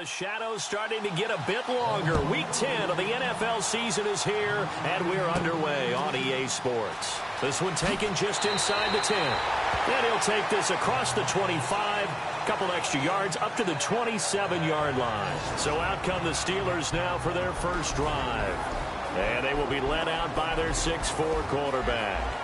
the shadows starting to get a bit longer. Week 10 of the NFL season is here, and we're underway on EA Sports. This one taken just inside the 10. And he'll take this across the 25, couple extra yards up to the 27-yard line. So out come the Steelers now for their first drive. And they will be led out by their 6'4" quarterback.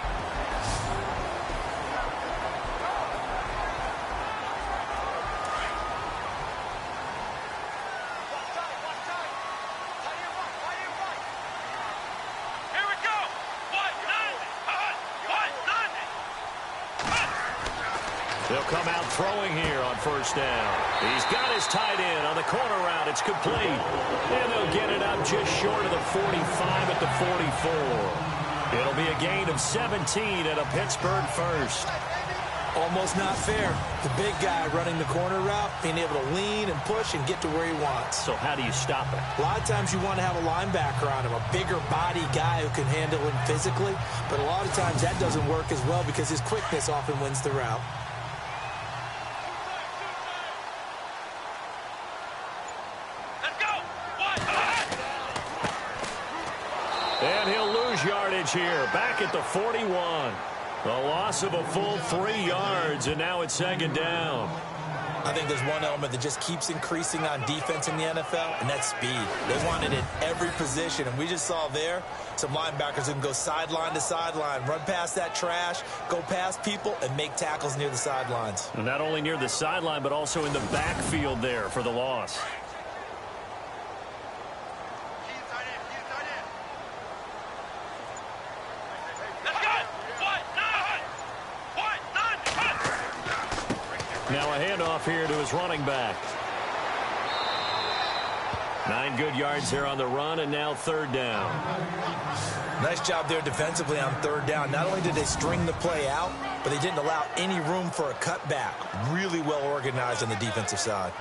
They'll come out throwing here on first down. He's got his tight end on the corner route. It's complete. And they'll get it up just short of the 45 at the 44. It'll be a gain of 17 and a Pittsburgh first. Almost not fair. The big guy running the corner route, being able to lean and push and get to where he wants. So how do you stop it? A lot of times you want to have a linebacker on him, a bigger body guy who can handle him physically. But a lot of times that doesn't work as well because his quickness often wins the route. And he'll lose yardage here, back at the 41. A loss of a full 3 yards, and now it's second down. I think there's one element that just keeps increasing on defense in the NFL, and that's speed. They want it in every position, and we just saw there some linebackers who can go sideline to sideline, run past that trash, go past people, and make tackles near the sidelines. And not only near the sideline, but also in the backfield there for the loss. Now a handoff here to his running back. 9 good yards here on the run, and now third down. Nice job there defensively on third down. Not only did they string the play out, but they didn't allow any room for a cutback. Really well organized on the defensive side.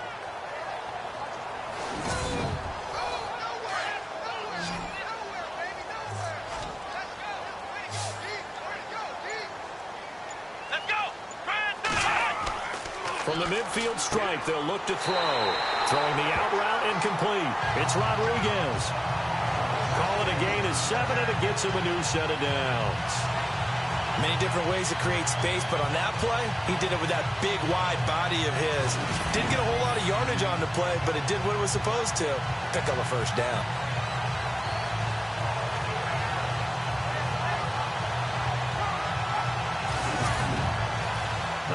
From the midfield stripe, they'll look to throw. Throwing the out route incomplete. It's Rodriguez. Call it a gain of 7, and it gets him a new set of downs. Many different ways to create space, but on that play, he did it with that big, wide body of his. Didn't get a whole lot of yardage on the play, but it did what it was supposed to. Pick up a first down.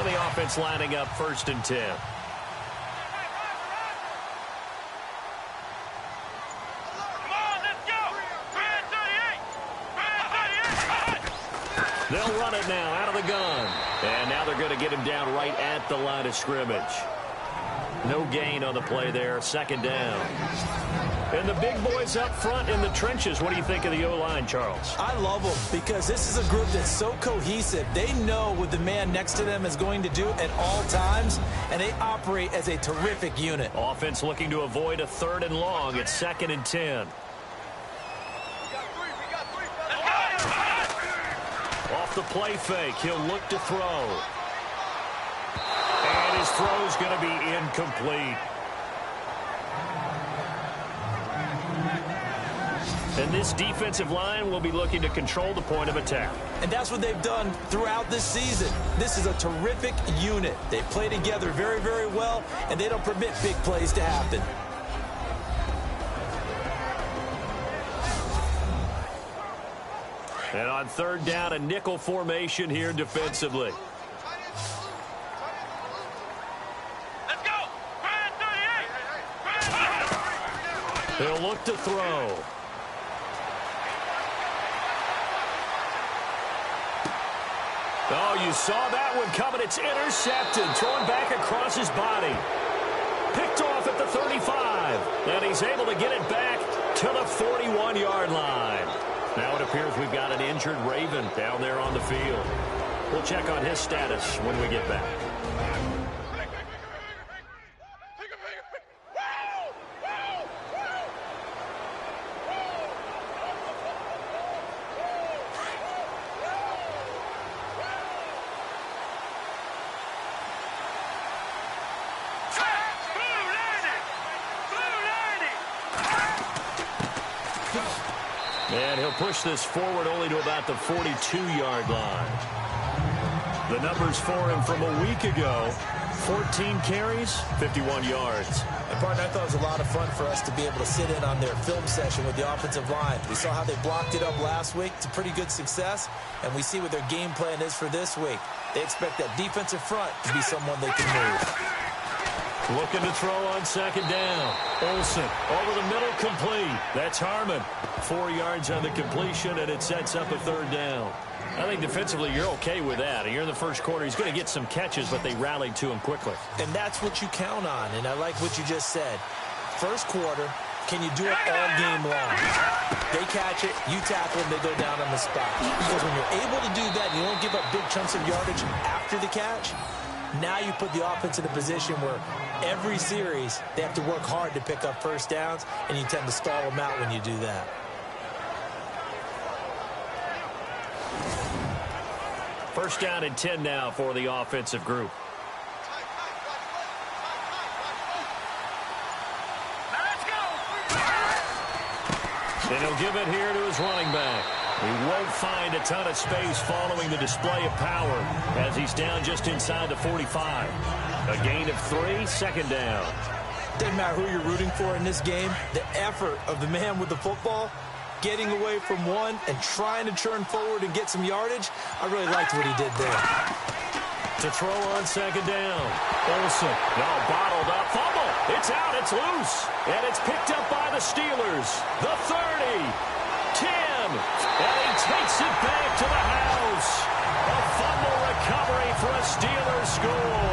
The offense lining up 1st and 10. They'll run it now out of the gun. And now they're going to get him down right at the line of scrimmage. No gain on the play there. 2nd down. And the big boys up front in the trenches. What do you think of the O-line, Charles? I love them because this is a group that's so cohesive. They know what the man next to them is going to do at all times, and they operate as a terrific unit. Offense looking to avoid a 3rd and long. It's 2nd and 10. Off the play fake, he'll look to throw. And his throw's going to be incomplete. And this defensive line will be looking to control the point of attack. And that's what they've done throughout this season. This is a terrific unit. They play together very, very well, and they don't permit big plays to happen. And on 3rd down, a nickel formation here defensively. Let's go! They'll look to throw. Oh, you saw that one coming. It's intercepted. Thrown back across his body. Picked off at the 35. And he's able to get it back to the 41-yard line. Now it appears we've got an injured Raven down there on the field. We'll check on his status when we get back. push this forward only to about the 42-yard line. The numbers for him from a week ago, 14 carries, 51 yards. And, partner, I thought it was a lot of fun for us to be able to sit in on their film session with the offensive line. We saw how they blocked it up last week. It's a pretty good success, and we see what their game plan is for this week. They expect that defensive front to be someone they can move. Looking to throw on second down. Olsen over the middle, complete. That's Harmon. 4 yards on the completion, and it sets up a third down. I think defensively you're okay with that. You're in the first quarter. He's going to get some catches, but they rallied to him quickly. And that's what you count on, and I like what you just said. First quarter, can you do it all game long? They catch it, you tackle them, they go down on the spot. Because when you're able to do that and you don't give up big chunks of yardage after the catch, now you put the offense in a position where every series they have to work hard to pick up first downs, and you tend to stall them out when you do that. First down and 10 now for the offensive group. And he'll give it here to his running back. He won't find a ton of space following the display of power as he's down just inside the 45. A gain of 3, second down. Doesn't matter who you're rooting for in this game. The effort of the man with the football, getting away from one and trying to turn forward and get some yardage, I really liked what he did there. To throw on second down. Olsen, now bottled up, fumble. It's out, it's loose. And it's picked up by the Steelers. The 30, 10, and he takes it back to the house. A fumble recovery for a Steelers score.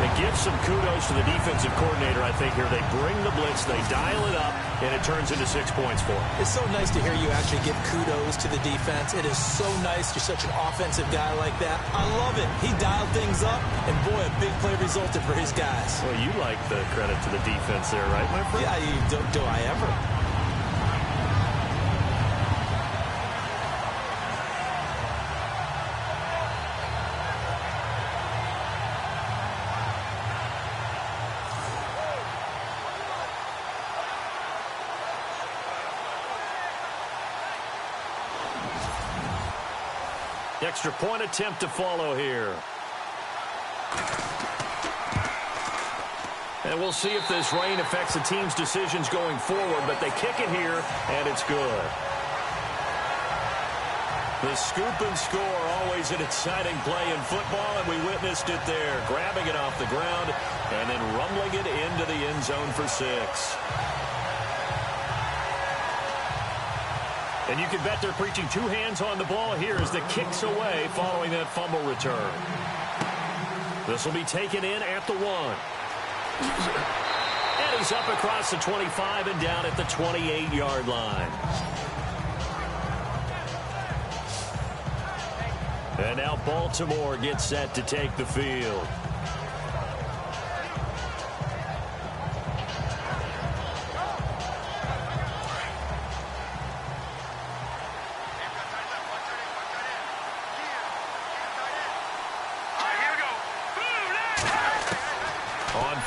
It gives some kudos to the defensive coordinator, I think, here. They bring the blitz, they dial it up, and it turns into 6 points for them. It's so nice to hear you actually give kudos to the defense. It is so nice. You're such an offensive guy like that. I love it. He dialed things up, and boy, a big play resulted for his guys. Well, you like the credit to the defense there, right, my friend? Yeah, do I ever? Extra point attempt to follow here. And we'll see if this rain affects the team's decisions going forward, but they kick it here, and it's good. The scoop and score, always an exciting play in football, and we witnessed it there, grabbing it off the ground and then rumbling it into the end zone for 6. And you can bet they're preaching 2 hands on the ball here as the kick's away following that fumble return. This will be taken in at the 1. And he's up across the 25 and down at the 28-yard line. And now Baltimore gets set to take the field.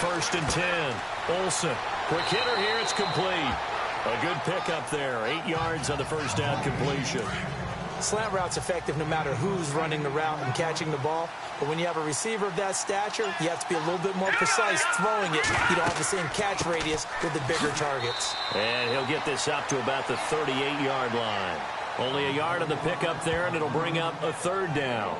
First and 10. Olsen. Quick hitter here. It's complete. A good pickup there. 8 yards on the first down completion. Slant route's effective no matter who's running the route and catching the ball. But when you have a receiver of that stature, you have to be a little bit more precise throwing it. You don't have the same catch radius with the bigger targets. And he'll get this up to about the 38-yard line. Only a yard on the pickup there, and it'll bring up a third down.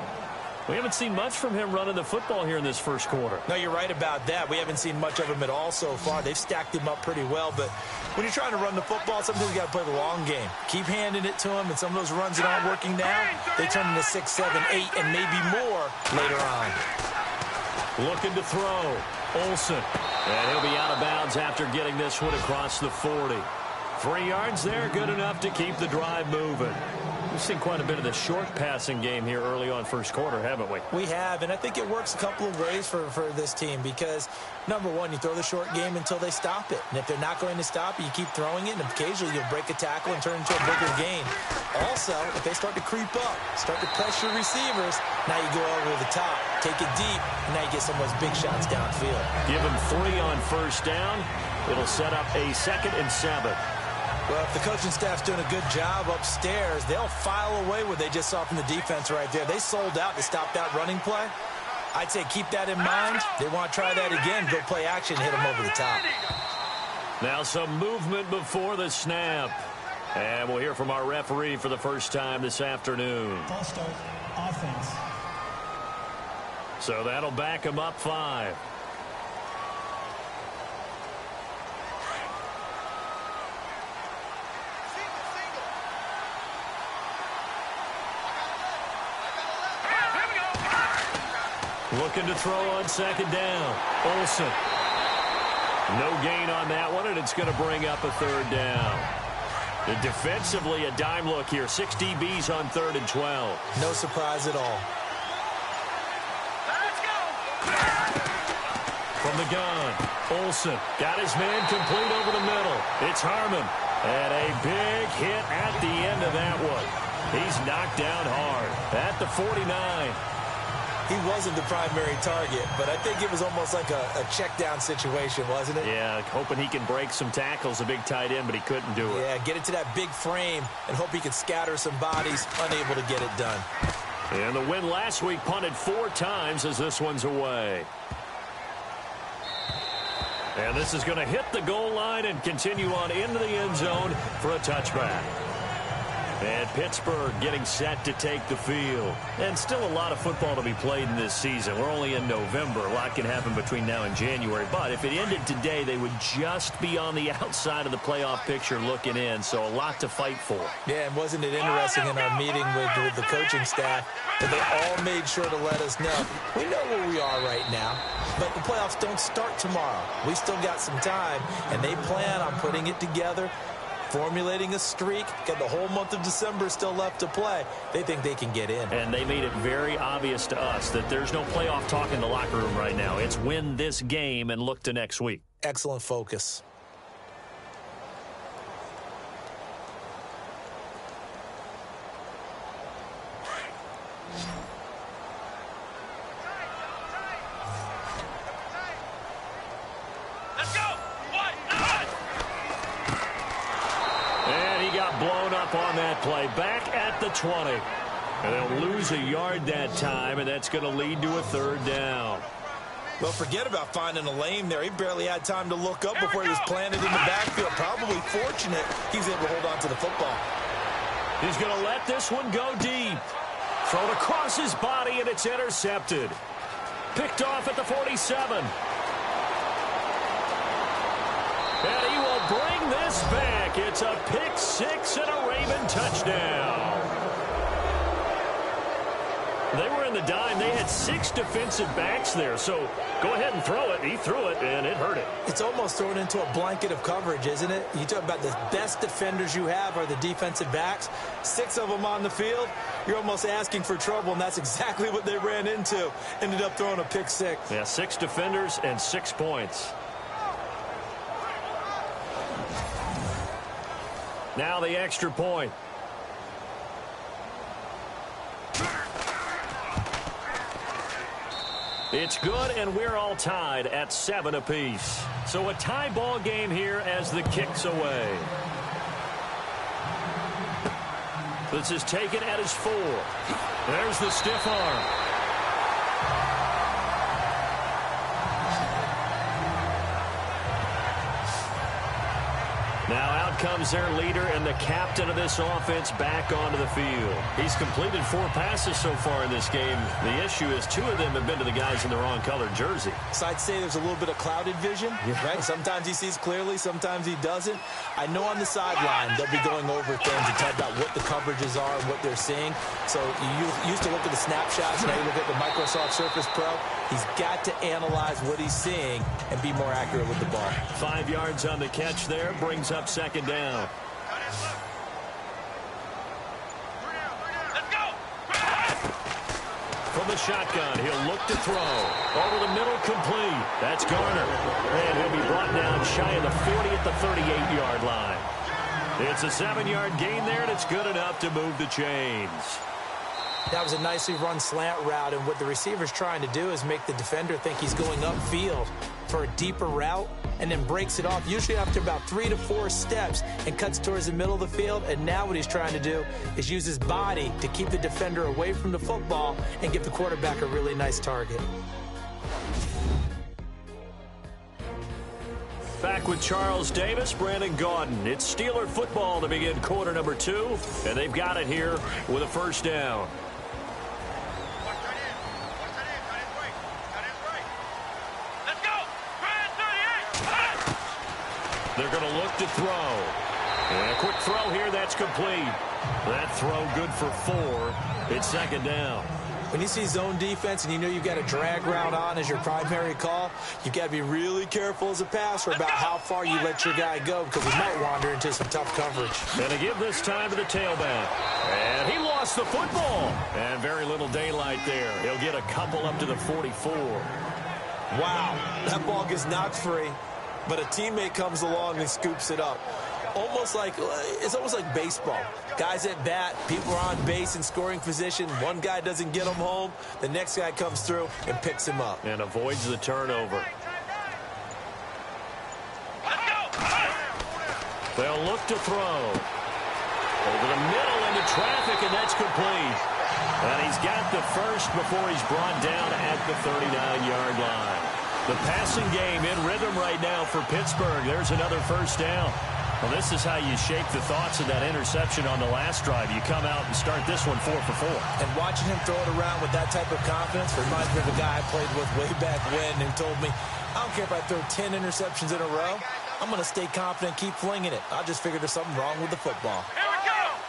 We haven't seen much from him running the football here in this first quarter. No, you're right about that. We haven't seen much of him at all so far. They've stacked him up pretty well, but when you're trying to run the football, sometimes you got to play the long game. Keep handing it to him, and some of those runs that aren't working now, they turn into 6, 7, 8, and maybe more later on. Looking to throw. Olsen. And he'll be out of bounds after getting this one across the 40. 3 yards there, good enough to keep the drive moving. We've seen quite a bit of the short passing game here early on first quarter, haven't we? We have, and I think it works a couple of ways for this team because, number one, you throw the short game until they stop it. And if they're not going to stop it, you keep throwing it, and occasionally you'll break a tackle and turn it into a bigger gain. Also, if they start to creep up, start to pressure receivers, now you go over the top, take it deep, and now you get some of those big shots downfield. Give them 3 on first down. It'll set up a 2nd and 7. Well, if the coaching staff's doing a good job upstairs, they'll file away what they just saw from the defense right there. They sold out to stop that running play. I'd say keep that in mind. They want to try that again, go play action, hit them over the top. Now some movement before the snap. And we'll hear from our referee for the first time this afternoon. False start, offense. So that'll back them up 5. Looking to throw on second down. Olsen. No gain on that one, and it's going to bring up a third down. Defensively, a dime look here. 6 DBs on 3rd and 12. No surprise at all. Let's go. From the gun, Olsen got his man complete over the middle. It's Harmon. And a big hit at the end of that one. He's knocked down hard at the 49. He wasn't the primary target, but I think it was almost like a check down situation, wasn't it? Yeah, hoping he can break some tackles, a big tight end, but he couldn't do it. Yeah, get it to that big frame and hope he can scatter some bodies, unable to get it done. And the win last week punted 4 times as this one's away. And this is going to hit the goal line and continue on into the end zone for a touchback. And Pittsburgh getting set to take the field. And still a lot of football to be played in this season. We're only in November. A lot can happen between now and January. But if it ended today, they would just be on the outside of the playoff picture looking in. So a lot to fight for. Yeah, and wasn't it interesting in our meeting with the coaching staff that they all made sure to let us know, we know where we are right now, but the playoffs don't start tomorrow. We still got some time, and they plan on putting it together, formulating a streak, got the whole month of December still left to play. They think they can get in. And they made it very obvious to us that there's no playoff talk in the locker room right now. It's win this game and look to next week. Excellent focus. Let's go. And he got blown up on that play. Back at the 20. And they'll lose a yard that time, and that's going to lead to a third down. Well, forget about finding a lane there. He barely had time to look up before he was planted in the backfield. Probably fortunate he was able to hold on to the football. He's going to let this one go deep. Thrown across his body, and it's intercepted. Picked off at the 47. And he will bring this back. It's a pick 6 and a Raven touchdown. They were in the dime. They had 6 defensive backs there. So go ahead and throw it. He threw it, and it hurt it. It's almost thrown into a blanket of coverage, isn't it? You talk about the best defenders you have are the defensive backs. 6 of them on the field. You're almost asking for trouble, and that's exactly what they ran into. Ended up throwing a pick 6. Yeah, 6 defenders and 6 points. Now the extra point. It's good, and we're all tied at 7 apiece. So a tie ball game here as the kick's away. This is taken at his 4. There's the stiff arm. Now out comes their leader and the captain of this offense back onto the field. He's completed 4 passes so far in this game. The issue is 2 of them have been to the guys in the wrong colored jersey. So I'd say there's a little bit of clouded vision, right? Sometimes he sees clearly, sometimes he doesn't. I know on the sideline they'll be going over things and talk about what the coverages are and what they're seeing. So you used to look at the snapshots, now you look at the Microsoft Surface Pro. He's got to analyze what he's seeing and be more accurate with the ball. 5 yards on the catch there, brings up second down. Let's go. From the shotgun, he'll look to throw. Over the middle, complete. That's Garner. And he'll be brought down shy of the 40 at the 38-yard line. It's a 7-yard gain there, and it's good enough to move the chains. That was a nicely run slant route, and what the receiver's trying to do is make the defender think he's going upfield for a deeper route, and then breaks it off, usually after about 3 to 4 steps, and cuts towards the middle of the field. And now what he's trying to do is use his body to keep the defender away from the football and give the quarterback a really nice target. Back with Charles Davis, Brandon Gaudin. It's Steeler football to begin quarter number 2, and they've got it here with a first down. They're going to look to throw. And a quick throw here, that's complete. That throw good for 4. It's second down. When you see zone defense and you know you've got a drag route on as your primary call, you've got to be really careful as a passer about how far you let your guy go, because he might wander into some tough coverage. And to give this time to the tailback. And he lost the football. And very little daylight there. He'll get a couple up to the 44. Wow, that ball gets knocked free, but a teammate comes along and scoops it up. It's almost like baseball. Guys at bat, people are on base in scoring position. One guy doesn't get him home. The next guy comes through and picks him up. And avoids the turnover. They'll look to throw. Over the middle into traffic, and that's complete. And he's got the first before he's brought down at the 39-yard line. The passing game in rhythm right now for Pittsburgh. There's another first down. Well, this is how you shake the thoughts of that interception on the last drive. You come out and start this one 4 for 4. And watching him throw it around with that type of confidence reminds me of a guy I played with way back when who told me, I don't care if I throw 10 interceptions in a row. I'm going to stay confident, keep flinging it. I just figured there's something wrong with the football. Here we go!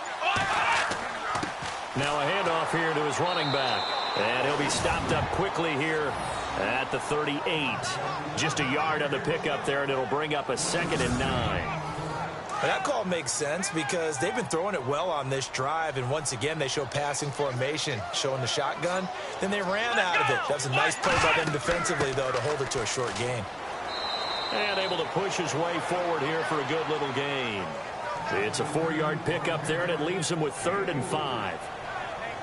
Now a handoff here to his running back. And he'll be stopped up quickly here at the 38. Just a yard on the pickup there, and it'll bring up a 2nd and 9. That call makes sense because they've been throwing it well on this drive, and once again they show passing formation, showing the shotgun. Then they ran out of it. That was a nice play by them defensively, though, to hold it to a short gain. And able to push his way forward here for a good little gain. It's a 4-yard pickup there, and it leaves him with 3rd and 5.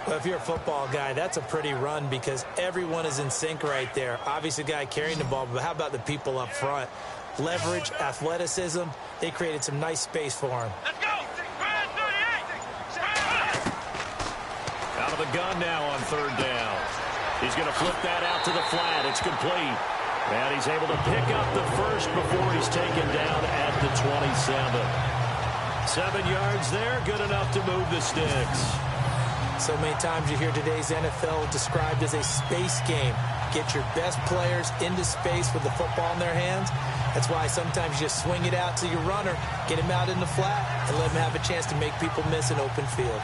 Well, if you're a football guy, that's a pretty run because everyone is in sync right there. Obviously, the guy carrying the ball, but how about the people up front? Leverage, athleticism, they created some nice space for him. Let's go! Out of the gun now on 3rd down. He's going to flip that out to the flat. It's complete. And he's able to pick up the first before he's taken down at the 27. 7 yards there, good enough to move the sticks. So many times you hear today's NFL described as a space game. Get your best players into space with the football in their hands. That's why sometimes you just swing it out to your runner, get him out in the flat, and let him have a chance to make people miss an open field.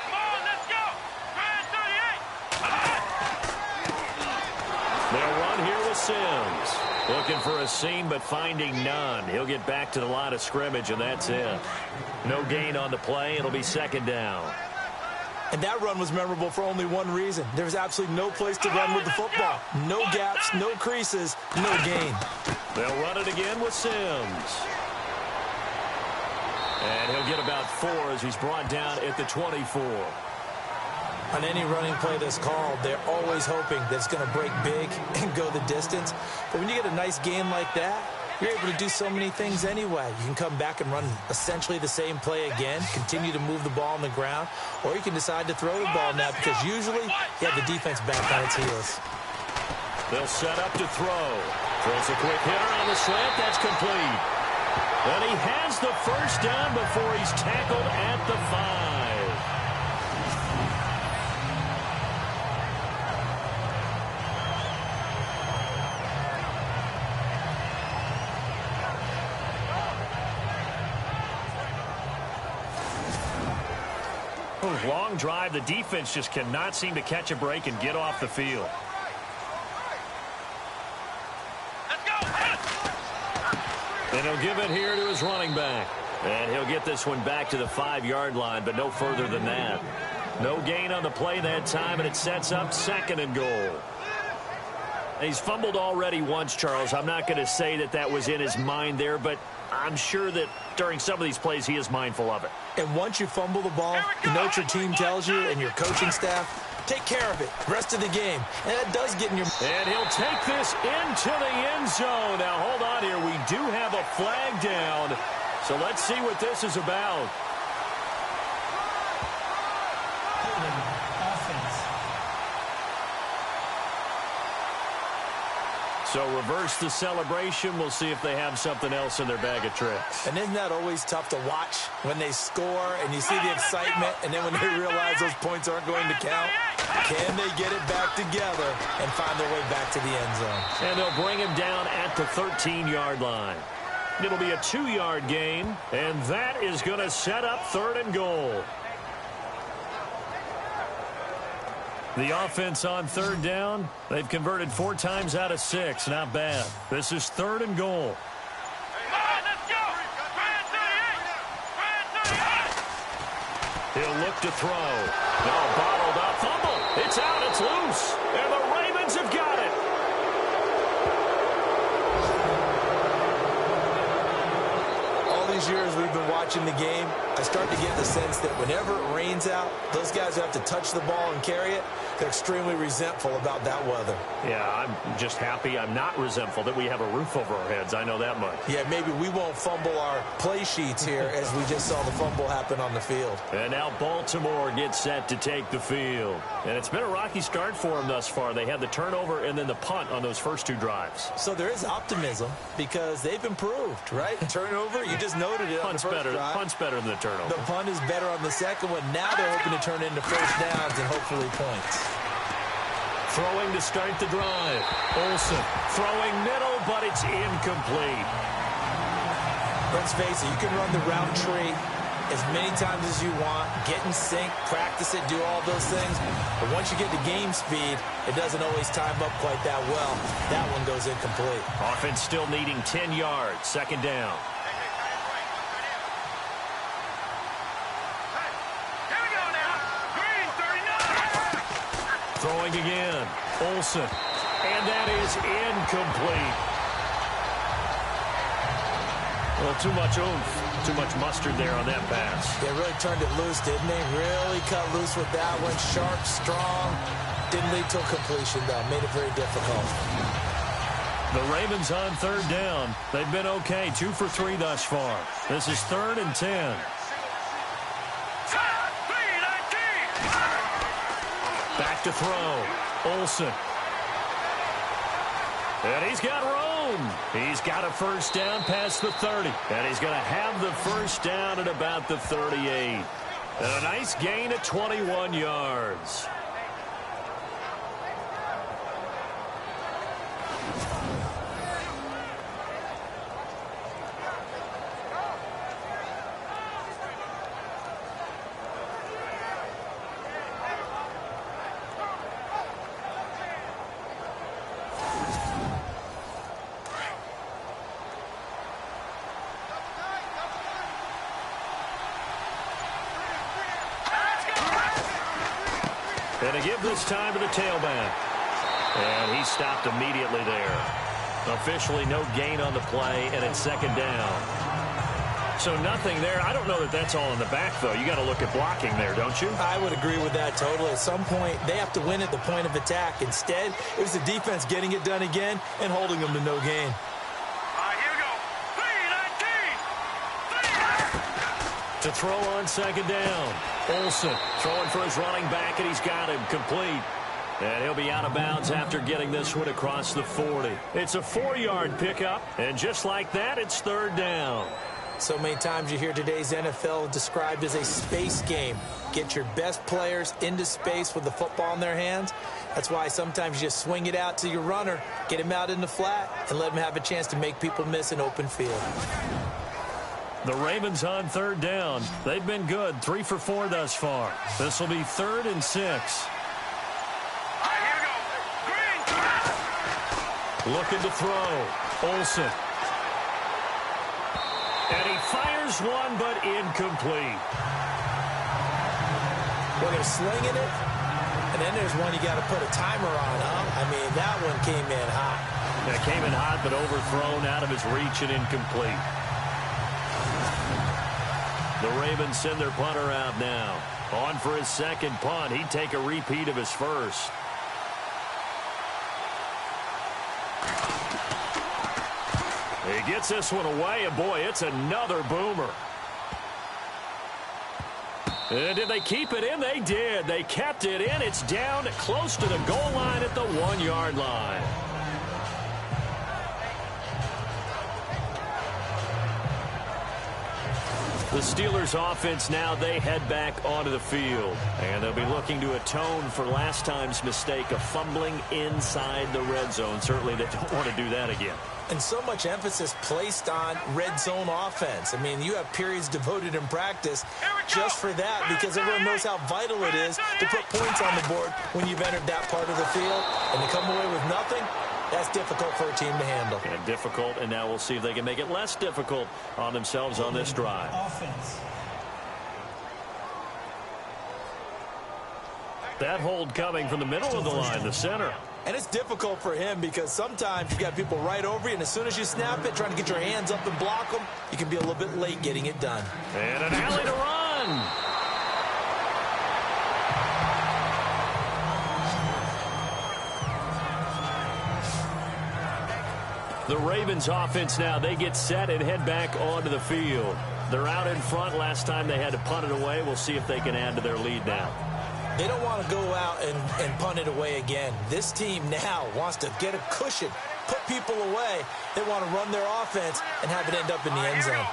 Come on, let's go! 38! They'll run here with Sims. Looking for a seam, but finding none. He'll get back to the line of scrimmage, and that's it. No gain on the play. It'll be 2nd down. And that run was memorable for only one reason. There was absolutely no place to run with the football. No gaps, no creases, no gain. They'll run it again with Sims. And he'll get about 4 as he's brought down at the 24. On any running play that's called, they're always hoping that it's going to break big and go the distance. But when you get a nice game like that, you're able to do so many things anyway. You can come back and run essentially the same play again, continue to move the ball on the ground, or you can decide to throw the ball now because usually you have the defense back on its heels. They'll set up to throw. Throws a quick hitter on the slant. That's complete. And he has the first down before he's tackled at the 5. Long drive. The defense just cannot seem to catch a break and get off the field. Let's go! And he'll give it here to his running back. And he'll get this one back to the 5-yard line, but no further than that. No gain on the play that time, and it sets up 2nd and goal. He's fumbled already once, Charles. I'm not going to say that that was in his mind there, but I'm sure that during some of these plays he is mindful of it. And once you fumble the ball, you know what your team tells you and your coaching staff? Take care of it. Rest of the game. And that does get in your... And he'll take this into the end zone. Now, hold on here. We do have a flag down. So let's see what this is about. So reverse the celebration. We'll see if they have something else in their bag of tricks. And isn't that always tough to watch when they score and you see the excitement and then when they realize those points aren't going to count? Can they get it back together and find their way back to the end zone? And they'll bring him down at the 13-yard line. It'll be a 2-yard gain, and that is going to set up 3rd and goal. The offense on 3rd down, they've converted 4 times out of 6. Not bad. This is 3rd and goal. He'll look to throw. No, bottled up. Fumble. It's out. It's loose. And the Ravens have got it. All these years we've been watching the game, I start to get the sense that whenever it rains out, those guys who have to touch the ball and carry it, they're extremely resentful about that weather. Yeah, I'm just happy I'm not resentful that we have a roof over our heads. I know that much. Yeah, maybe we won't fumble our play sheets here as we just saw the fumble happen on the field. And now Baltimore gets set to take the field. And it's been a rocky start for them thus far. They had the turnover and then the punt on those first 2 drives. So there is optimism because they've improved, right? Turnover, you just noted it on the first drive. Punt's better than the turnover. The punt is better on the second one. Now they're hoping to turn into first downs and hopefully points. Throwing to start the drive. Olsen throwing middle, but it's incomplete. Let's face it, you can run the route tree as many times as you want, get in sync, practice it, do all those things. But once you get to game speed, it doesn't always time up quite that well. That one goes incomplete. Offense still needing 10 yards. 2nd down. Throwing again. Olsen. And that is incomplete. Well, too much oomph. Too much mustard there on that pass. They really turned it loose, didn't they? Really cut loose with that one. Sharp, strong. Didn't lead to a completion, though. Made it very difficult. The Ravens on 3rd down. They've been okay. 2 for 3 thus far. This is 3rd and 10. Back to throw. Olsen. And he's got room. He's got a first down past the 30. And he's going to have the first down at about the 38. And a nice gain at 21 yards. And to give this time to the tailback. And he stopped immediately there. Officially no gain on the play, and it's 2nd down. So nothing there. I don't know that that's all in the back, though. You got to look at blocking there, don't you? I would agree with that totally. At some point, they have to win at the point of attack. Instead, it was the defense getting it done again and holding them to no gain. Here we go. 3-19. To throw on 2nd down. Olsen throwing for his running back, and he's got him complete. And he'll be out of bounds after getting this one across the 40. It's a 4-yard pickup, and just like that, it's 3rd down. So many times you hear today's NFL described as a space game. Get your best players into space with the football in their hands. That's why sometimes you just swing it out to your runner, get him out in the flat, and let him have a chance to make people miss an open field. The Ravens on 3rd down. They've been good. 3 for 4 thus far. This will be 3rd and 6. Here we go. Green. Looking to throw. Olsen. And he fires one, but incomplete. Well, they're slinging it, and then there's one you got to put a timer on, huh? I mean, that one came in hot. That came in hot, but overthrown, out of his reach and incomplete. The Ravens send their punter out now. On for his second punt. He'd take a repeat of his first. He gets this one away, and boy, it's another boomer. Did they keep it in? They did. They kept it in. It's down close to the goal line at the 1-yard line. The Steelers offense now, they head back onto the field. And they'll be looking to atone for last time's mistake of fumbling inside the red zone. Certainly they don't want to do that again. And so much emphasis placed on red zone offense. I mean, you have periods devoted in practice just for that, because everyone knows how vital it is to put points on the board when you've entered that part of the field. And to come away with nothing, that's difficult for a team to handle. And difficult, and now we'll see if they can make it less difficult on themselves on this drive. Offense. That hold coming from the middle of the line, the center. And it's difficult for him because sometimes you got people right over you, and as soon as you snap it, trying to get your hands up and block them, you can be a little bit late getting it done. And an alley to run. The Ravens offense now, they get set and head back onto the field. They're out in front. Last time they had to punt it away. We'll see if they can add to their lead now. They don't want to go out and punt it away again. This team now wants to get a cushion, put people away. They want to run their offense and have it end up in the end zone.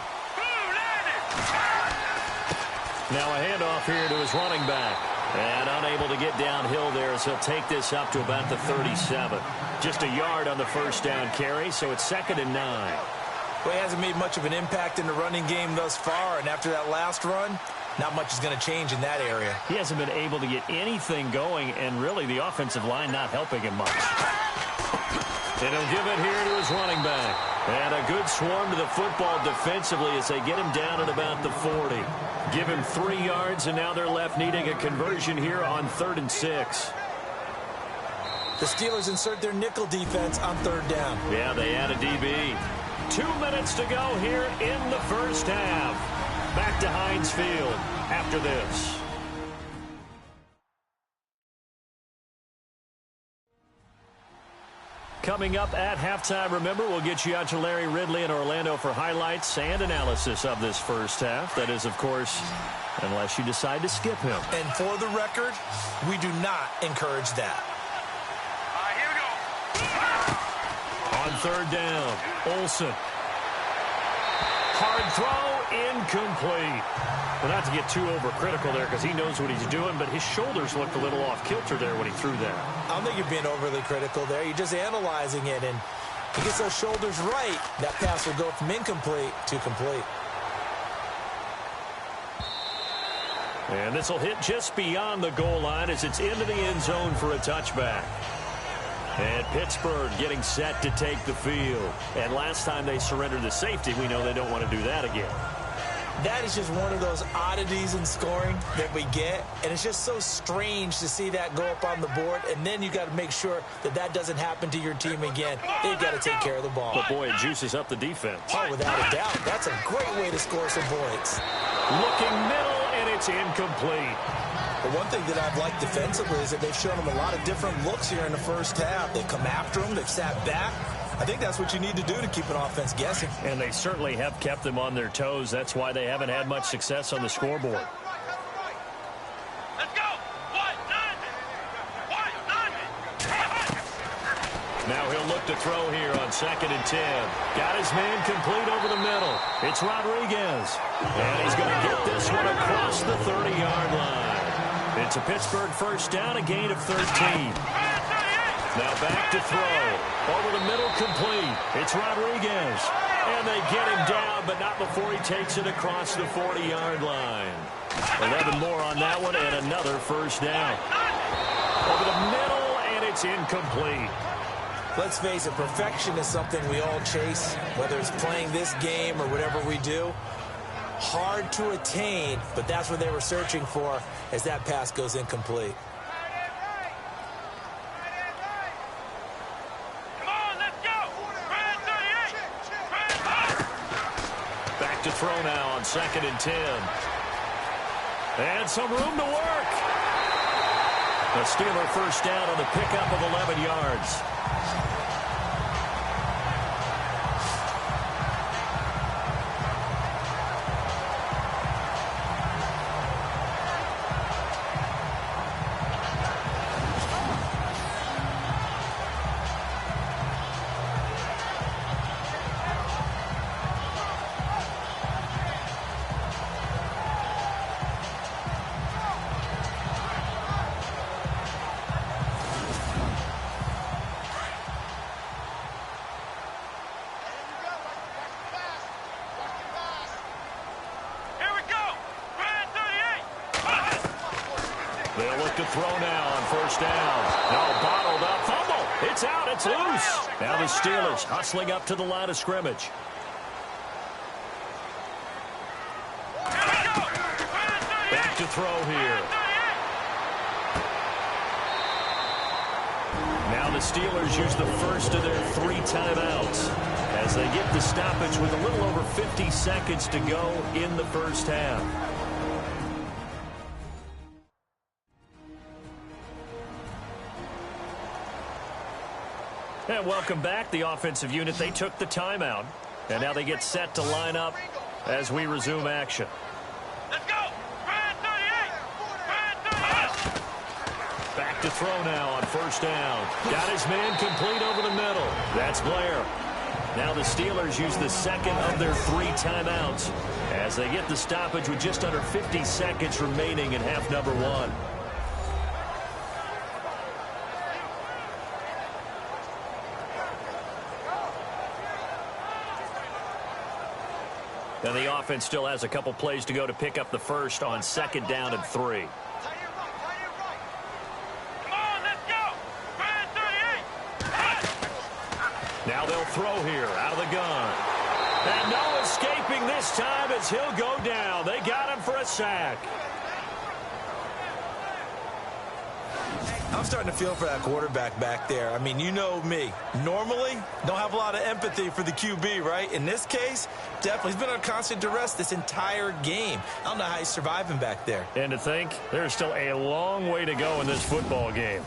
Now a handoff here to his running back. And unable to get downhill there as he'll take this up to about the 37. Just a yard on the first down carry, so it's 2nd and 9. Well, he hasn't made much of an impact in the running game thus far, and after that last run, not much is going to change in that area. He hasn't been able to get anything going, and really the offensive line not helping him much. And he'll give it here to his running back. And a good swarm to the football defensively as they get him down at about the 40. Give him 3 yards, and now they're left needing a conversion here on 3rd and 6. The Steelers insert their nickel defense on 3rd down. Yeah, they add a DB. 2 minutes to go here in the first half. Back to Heinz Field after this. Coming up at halftime, remember, we'll get you out to Larry Ridley in Orlando for highlights and analysis of this first half. That is, of course, unless you decide to skip him. And for the record, we do not encourage that. Here we go. On 3rd down, Olsen. Hard throw, incomplete. Well, not to get too overcritical there because he knows what he's doing, but his shoulders looked a little off kilter there when he threw that. I don't think you're being overly critical there. You're just analyzing it, and he gets those shoulders right. That pass will go from incomplete to complete. And this will hit just beyond the goal line as it's into the end zone for a touchback. And Pittsburgh getting set to take the field. And last time they surrendered the safety, we know they don't want to do that again. That is just one of those oddities in scoring that we get, and it's just so strange to see that go up on the board, and then you got to make sure that that doesn't happen to your team again. They've got to take care of the ball. But boy, it juices up the defense. Oh, without a doubt. That's a great way to score some points. Looking middle, and it's incomplete. But one thing that I've liked defensively is that they've shown them a lot of different looks here in the first half. They've come after them. They've sat back. I think that's what you need to do to keep an offense guessing. And they certainly have kept them on their toes. That's why they haven't had much success on the scoreboard. Let's go. Now he'll look to throw here on 2nd and 10. Got his man complete over the middle. It's Rodriguez. And he's going to get this one across the 30-yard line. It's a Pittsburgh first down, a gain of 13. Now back to throw. Over the middle, complete. It's Rodriguez. And they get him down, but not before he takes it across the 40-yard line. 11 more on that one, and another first down. Over the middle, and it's incomplete. Let's face it, perfection is something we all chase, whether it's playing this game or whatever we do. Hard to attain, but that's what they were searching for as that pass goes incomplete. throw now on 2nd and 10. And some room to work. The Steeler first down on the pickup of 11 yards. They'll look to throw now on 1st down. No, bottled up. Fumble. It's out. It's loose. Now the Steelers hustling up to the line of scrimmage. Back to throw here. Now the Steelers use the first of their 3 timeouts as they get the stoppage with a little over 50 seconds to go in the first half. And welcome back, the offensive unit. They took the timeout, and now they get set to line up as we resume action. Let's go! Brad 38! Brad 38! Back to throw now on 1st down. Got his man complete over the middle. That's Blair. Now the Steelers use the second of their 3 timeouts as they get the stoppage with just under 50 seconds remaining in half number 1. And the offense still has a couple plays to go to pick up the first on 2nd down and 3. Come on, let's go! Brad 38! Now they'll throw here out of the gun. And no escaping this time as he'll go down. They got him for a sack. I'm starting to feel for that quarterback back there. I mean, you know me. Normally, don't have a lot of empathy for the QB, right? In this case, definitely. He's been on constant duress this entire game. I don't know how he's surviving back there. And to think, there's still a long way to go in this football game.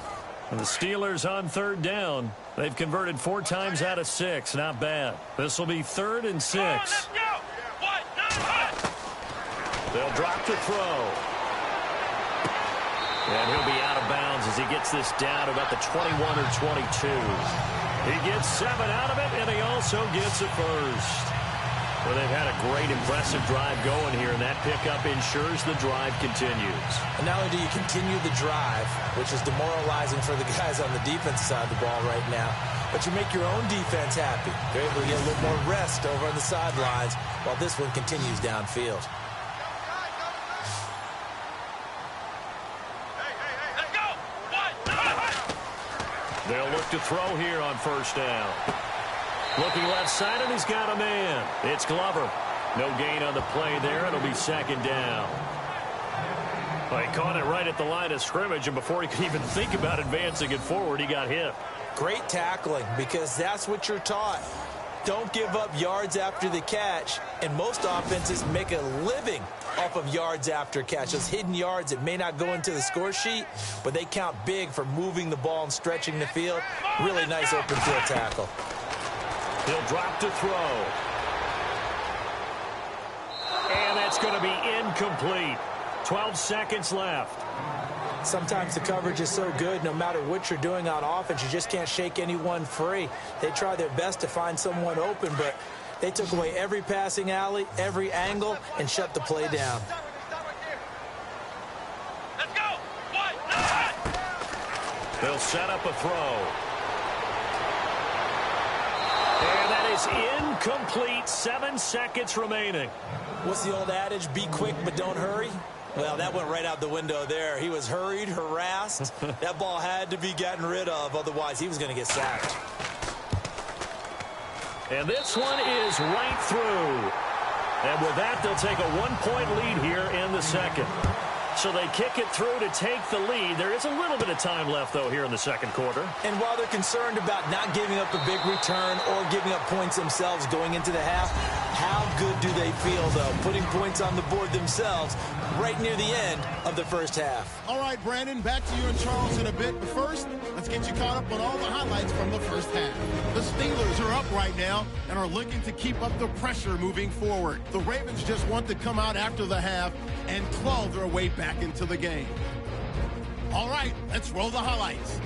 And the Steelers on 3rd down. They've converted 4 times out of 6. Not bad. This will be 3rd and 6. Come on, let's go! 1, 9, 1! They'll drop to throw. And he'll be out of bounds as he gets this down about the 21 or 22. He gets 7 out of it, and he also gets a first. Well, they've had a great, impressive drive going here, and that pickup ensures the drive continues. And not only do you continue the drive, which is demoralizing for the guys on the defense side of the ball right now, but you make your own defense happy. You're able to get a little more rest over on the sidelines while this one continues downfield. They'll look to throw here on 1st down. Looking left side, and he's got a man. It's Glover. No gain on the play there. It'll be 2nd down. Well, he caught it right at the line of scrimmage, and before he could even think about advancing it forward, he got hit. Great tackling, because that's what you're taught. Don't give up yards after the catch, and most offenses make a living off of yards after catch. Those hidden yards that may not go into the score sheet, but they count big for moving the ball and stretching the field. Really nice open field tackle. He'll drop to throw. And that's going to be incomplete. 12 seconds left. Sometimes the coverage is so good, no matter what you're doing on offense, you just can't shake anyone free. They try their best to find someone open, but they took away every passing alley, every angle, and shut the play down. Let's go! 1, 9! They'll set up a throw. And that is incomplete. 7 seconds remaining. What's the old adage? Be quick, but don't hurry. Well, that went right out the window there. He was hurried, harassed. That ball had to be gotten rid of, otherwise he was going to get sacked. And this one is right through. And with that, they'll take a 1-point lead here in the second. So they kick it through to take the lead. There is a little bit of time left, though, here in the second quarter. And while they're concerned about not giving up a big return or giving up points themselves going into the half, how good do they feel, though, putting points on the board themselves right near the end of the first half? All right, Brandon, back to you and Charles in a bit. But first, let's get you caught up on all the highlights from the first half. The Steelers are up right now and are looking to keep up the pressure moving forward. The Ravens just want to come out after the half and claw their way back into the game. All right, let's roll the highlights.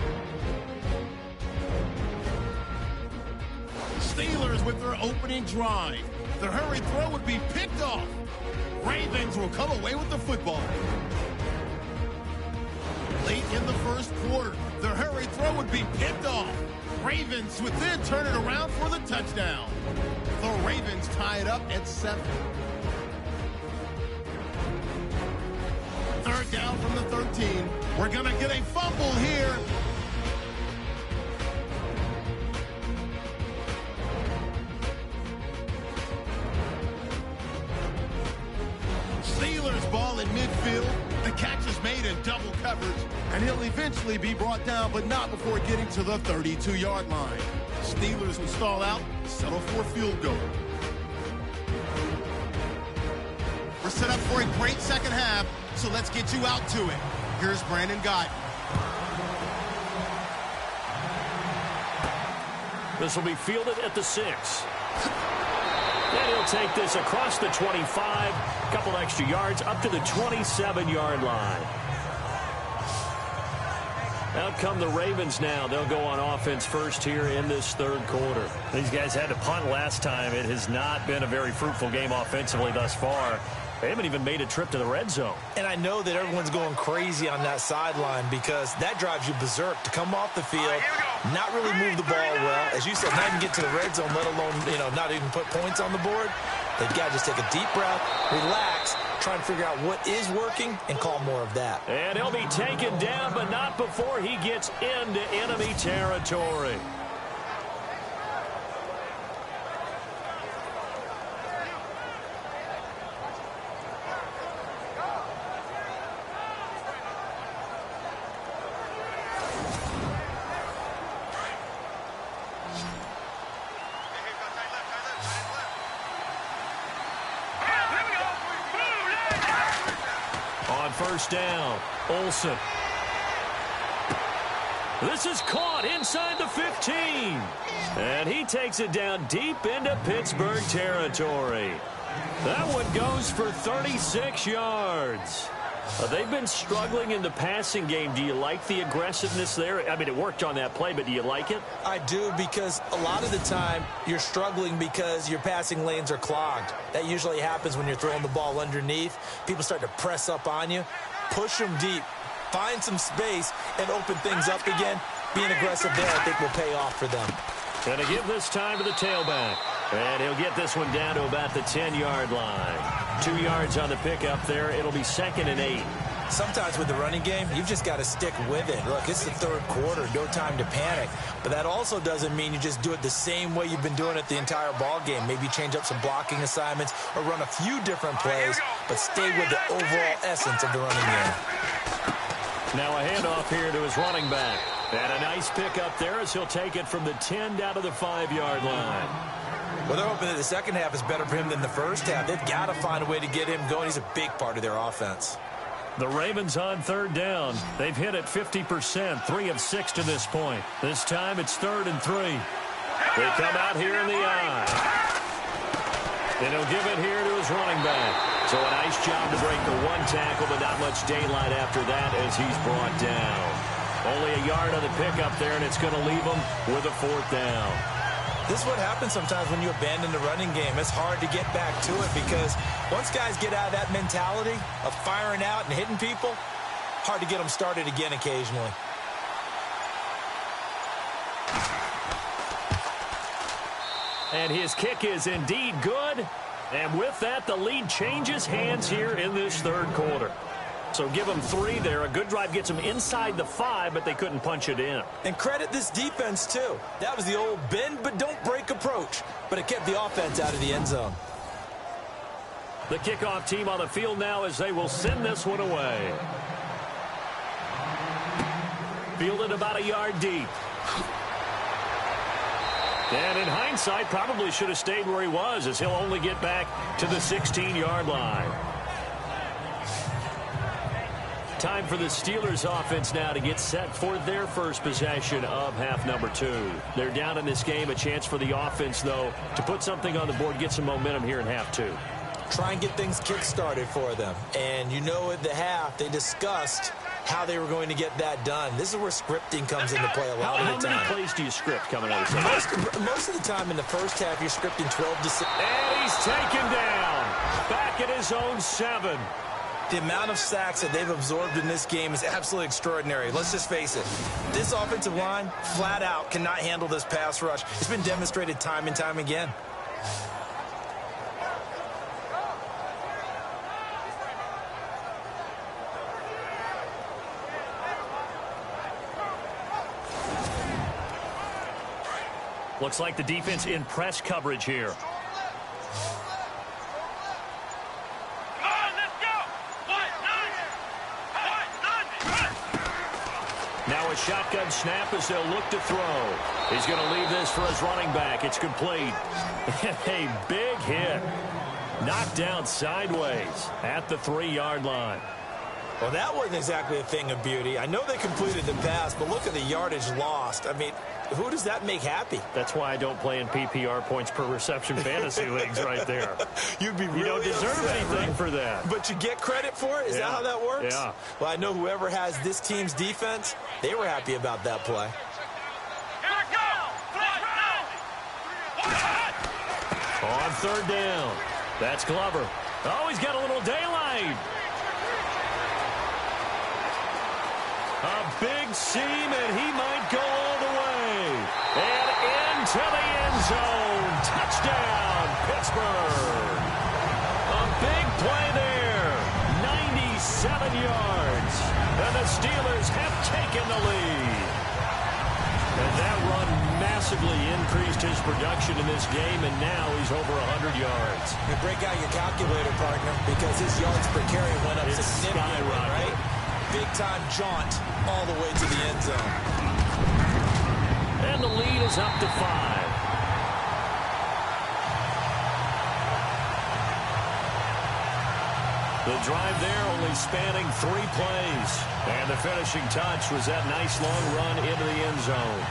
Steelers with their opening drive. The hurried throw would be picked off. Ravens will come away with the football. Late in the first quarter, the hurried throw would be picked off. Ravens would then turn it around for the touchdown. The Ravens tie it up at 7. Third down from the 13. We're going to get a fumble here. Steelers ball in midfield. The catch is made in double coverage, and he'll eventually be brought down, but not before getting to the 32-yard line. Steelers will stall out, settle for a field goal. We're set up for a great second half, so let's get you out to it. Here's Brandon Guyton. This will be fielded at the 6. And he'll take this across the 25, a couple extra yards up to the 27-yard line. Out come the Ravens now. They'll go on offense first here in this third quarter. These guys had to punt last time. It has not been a very fruitful game offensively thus far. They haven't even made a trip to the red zone. And I know that everyone's going crazy on that sideline because that drives you berserk to come off the field, not really move the ball well. As you said, not even get to the red zone, let alone, not even put points on the board. They've got to just take a deep breath, relax, try and figure out what is working and call more of that. And he'll be taken down, but not before he gets into enemy territory. First down, Olsen. This is caught inside the 15. And he takes it down deep into Pittsburgh territory. That one goes for 36 yards. They've been struggling in the passing game. Do you like the aggressiveness there? I mean, it worked on that play, but do you like it? I do, because a lot of the time you're struggling because your passing lanes are clogged. That usually happens when you're throwing the ball underneath. People start to press up on you. Push them deep. Find some space and open things up again. Being aggressive there, I think, will pay off for them. Going to give this time to the tailback. And he'll get this one down to about the 10-yard line. 2 yards on the pickup there. It'll be 2nd and 8. Sometimes with the running game, you've just got to stick with it. Look, it's the third quarter, no time to panic. But that also doesn't mean you just do it the same way you've been doing it the entire ball game. Maybe change up some blocking assignments or run a few different plays, but stay with the overall essence of the running game. Now a handoff here to his running back. And a nice pickup there as he'll take it from the 10 down to the 5-yard line. Well, they're hoping that the second half is better for him than the first half. They've got to find a way to get him going. He's a big part of their offense. The Ravens on third down. They've hit it 50%, 3 of 6 to this point. This time it's 3rd and 3. They come out here in the eye. And he'll give it here to his running back. So a nice job to break the one tackle, but not much daylight after that as he's brought down. Only a yard on the pickup there, and it's going to leave him with a 4th down. This is what happens sometimes when you abandon the running game. It's hard to get back to it because once guys get out of that mentality of firing out and hitting people, hard to get them started again occasionally. And his kick is indeed good. And with that, the lead changes hands here in this third quarter. So give them 3 there. A good drive gets them inside the 5, but they couldn't punch it in. And credit this defense, too. That was the old bend but don't break approach, but it kept the offense out of the end zone. The kickoff team on the field now as they will send this one away. Fielded about a yard deep. And in hindsight, probably should have stayed where he was, as he'll only get back to the 16-yard line. Time for the Steelers offense now to get set for their first possession of half number 2. They're down in this game. A chance for the offense, though, to put something on the board, get some momentum here in half 2. Try and get things kick-started for them. And you know at the half, they discussed how they were going to get that done. This is where scripting comes into play a lot of the time. How many plays do you script coming out of the Most of the time in the first half, you're scripting 12 to 6. And he's taken down. Back at his own 7. The amount of sacks that they've absorbed in this game is absolutely extraordinary. Let's just face it. This offensive line, flat out, cannot handle this pass rush. It's been demonstrated time and time again. Looks like the defense in press coverage here. Now a shotgun snap as they'll look to throw. He's going to leave this for his running back. It's complete. A big hit. Knocked down sideways at the 3-yard line. Well, that wasn't exactly a thing of beauty. I know they completed the pass, but look at the yardage lost. I mean, who does that make happy? That's why I don't play in PPR points per reception fantasy leagues right there. You'd be really You don't deserve upset, anything right? for that. But you get credit for it? Is that how that works? Yeah. Well, I know whoever has this team's defense, they were happy about that play. On 3rd down. That's Glover. Oh, he's got a little daylight. A big seam, and he might go all the way. And into the end zone. Touchdown, Pittsburgh. A big play there. 97 yards. And the Steelers have taken the lead. And that run massively increased his production in this game, and now he's over 100 yards. You break out your calculator, partner, because his yards per carry went up significantly, right? Big-time jaunt all the way to the end zone. And the lead is up to 5. The drive there only spanning 3 plays. And the finishing touch was that nice long run into the end zone.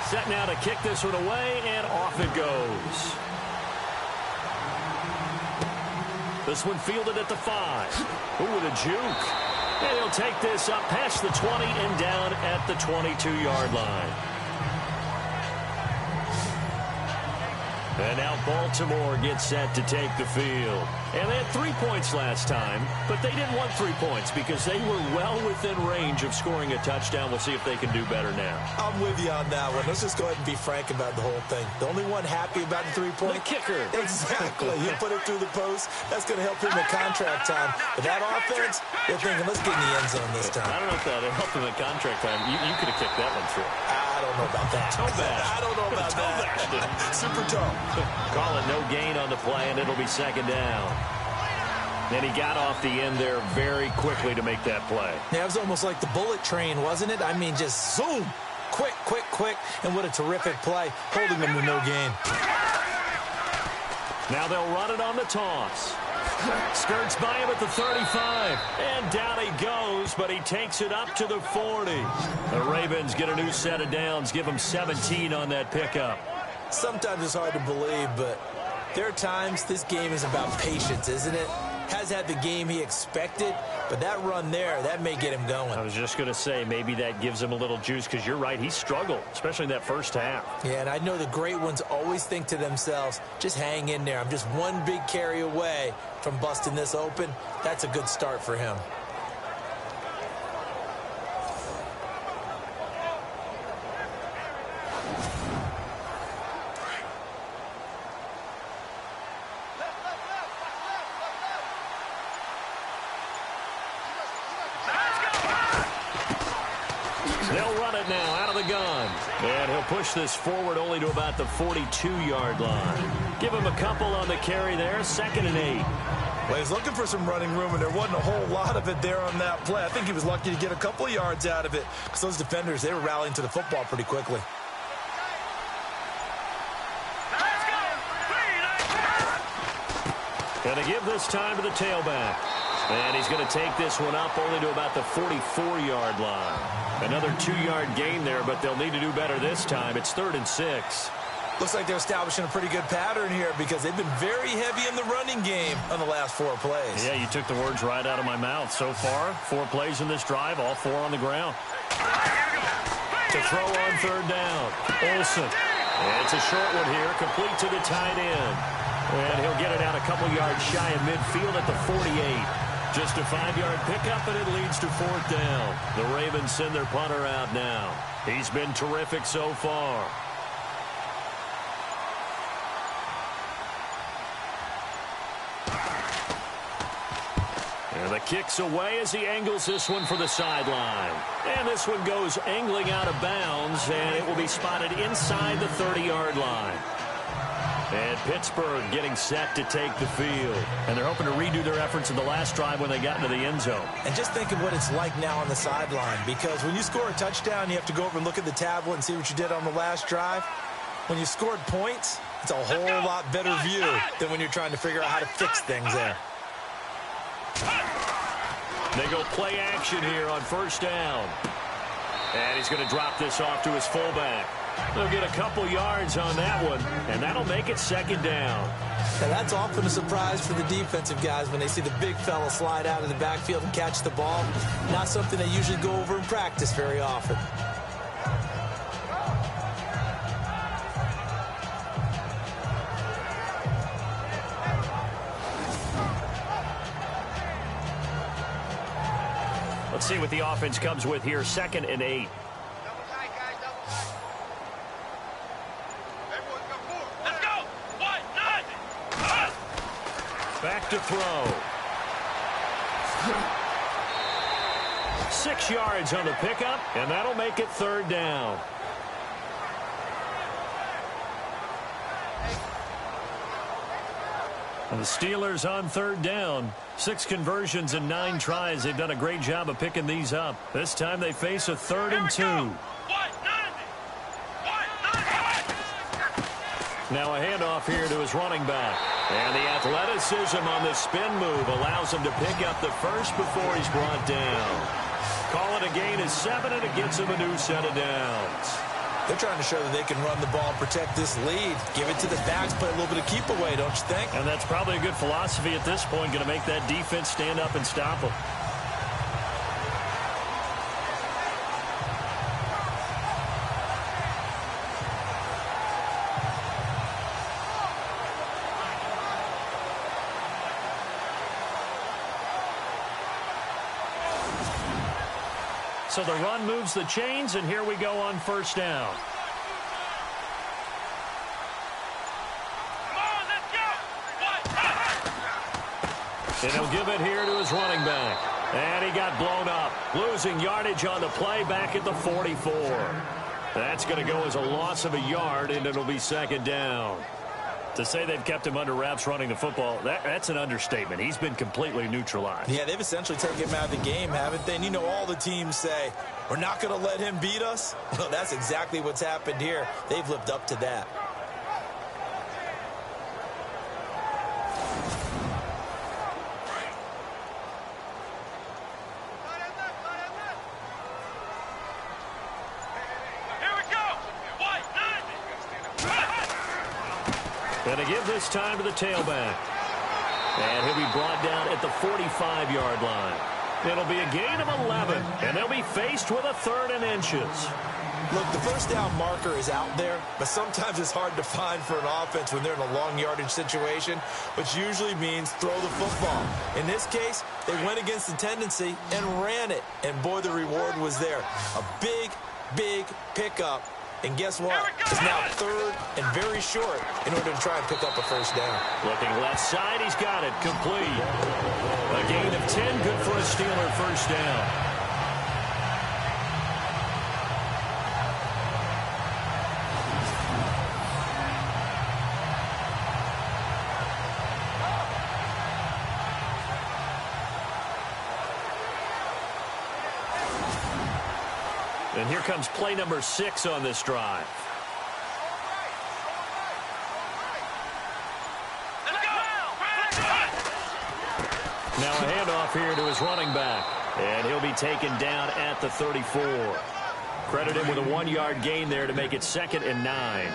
Set now to kick this one away, and off it goes. This one fielded at the 5. Ooh, with a juke. And he'll take this up past the 20 and down at the 22-yard line. And now Baltimore gets set to take the field. And they had 3 points last time, but they didn't want 3 points because they were well within range of scoring a touchdown. We'll see if they can do better now. I'm with you on that one. Let's just go ahead and be frank about the whole thing. The only one happy about the 3-point? The kicker. Exactly. You put it through the post. That's going to help him at contract time. But that offense, they're thinking, let's get in the end zone this time. I don't know if that helped him at contract time. You could have kicked that one through. I don't know about that. I don't know about that. Super toe. Call it no gain on the play, and it'll be 2nd down. And he got off the end there very quickly to make that play. Yeah, it was almost like the bullet train, wasn't it? I mean, just zoom. Quick, quick, quick. And what a terrific play, holding them to no gain. Now they'll run it on the toss. Skirts by him at the 35. And down he goes, but he takes it up to the 40. The Ravens get a new set of downs, give them 17 on that pickup. Sometimes it's hard to believe, but there are times this game is about patience, isn't it? Has had the game he expected, but that run there, that may get him going. I was just going to say, maybe that gives him a little juice, because you're right, he struggled, especially in that first half. Yeah, and I know the great ones always think to themselves, just hang in there. I'm just one big carry away from busting this open. That's a good start for him. They'll run it now out of the gun. And he'll push this forward only to about the 42-yard line. Give him a couple on the carry there, 2nd and 8. Well, he's looking for some running room, and there wasn't a whole lot of it there on that play. I think he was lucky to get a couple of yards out of it because those defenders, they were rallying to the football pretty quickly. Going to give this time to the tailback. And he's going to take this one up only to about the 44-yard line. Another 2-yard gain there, but they'll need to do better this time. It's 3rd and 6. Looks like they're establishing a pretty good pattern here because they've been very heavy in the running game on the last 4 plays. Yeah, you took the words right out of my mouth. So far, 4 plays in this drive, all 4 on the ground. To throw on 3rd down, Olsen. And it's a short one here, complete to the tight end. And he'll get it out a couple yards shy of midfield at the 48. Just a 5-yard pickup, and it leads to 4th down. The Ravens send their punter out now. He's been terrific so far. And the kick's away as he angles this one for the sideline. And this one goes angling out of bounds, and it will be spotted inside the 30-yard line. And Pittsburgh getting set to take the field. And they're hoping to redo their efforts in the last drive when they got into the end zone. And just think of what it's like now on the sideline, because when you score a touchdown, you have to go over and look at the tablet and see what you did on the last drive. When you scored points, it's a whole lot better view than when you're trying to figure out how to fix things there. They go play action here on 1st down. And he's going to drop this off to his fullback. They'll get a couple yards on that one, and that'll make it 2nd down. Now that's often a surprise for the defensive guys when they see the big fella slide out of the backfield and catch the ball. Not something they usually go over in practice very often. Let's see what the offense comes with here. 2nd and 8. Back to throw. 6 yards on the pickup, and that'll make it 3rd down. And the Steelers on 3rd down. 6 conversions and 9 tries. They've done a great job of picking these up. This time they face a 3rd and 2. Now a handoff here to his running back. And the athleticism on the spin move allows him to pick up the first before he's brought down. Call it a gain of 7, and it gets him a new set of downs. They're trying to show that they can run the ball, protect this lead. Give it to the backs, play a little bit of keep away, don't you think? And that's probably a good philosophy at this point, going to make that defense stand up and stop them. So the run moves the chains, and here we go on 1st down. And he'll give it here to his running back. And he got blown up, losing yardage on the play back at the 44. That's going to go as a loss of a yard, and it'll be 2nd down. To say they've kept him under wraps running the football, that's an understatement. He's been completely neutralized. Yeah, they've essentially taken him out of the game, haven't they? And you know all the teams say, we're not going to let him beat us. Well, that's exactly what's happened here. They've lived up to that. And to give this time to the tailback. And he'll be brought down at the 45-yard line. It'll be a gain of 11, and they'll be faced with a 3rd and inches. Look, the 1st down marker is out there, but sometimes it's hard to find for an offense when they're in a long yardage situation, which usually means throw the football. In this case, they went against the tendency and ran it, and boy, the reward was there. A big, big pickup. And guess what? It's now 3rd and very short in order to try and pick up a 1st down. Looking left side, he's got it. Complete. A gain of 10, good for a Steeler 1st down. And here comes play number 6 on this drive. Now a handoff here to his running back. And he'll be taken down at the 34. Credit him with a 1-yard gain there to make it 2nd and 9.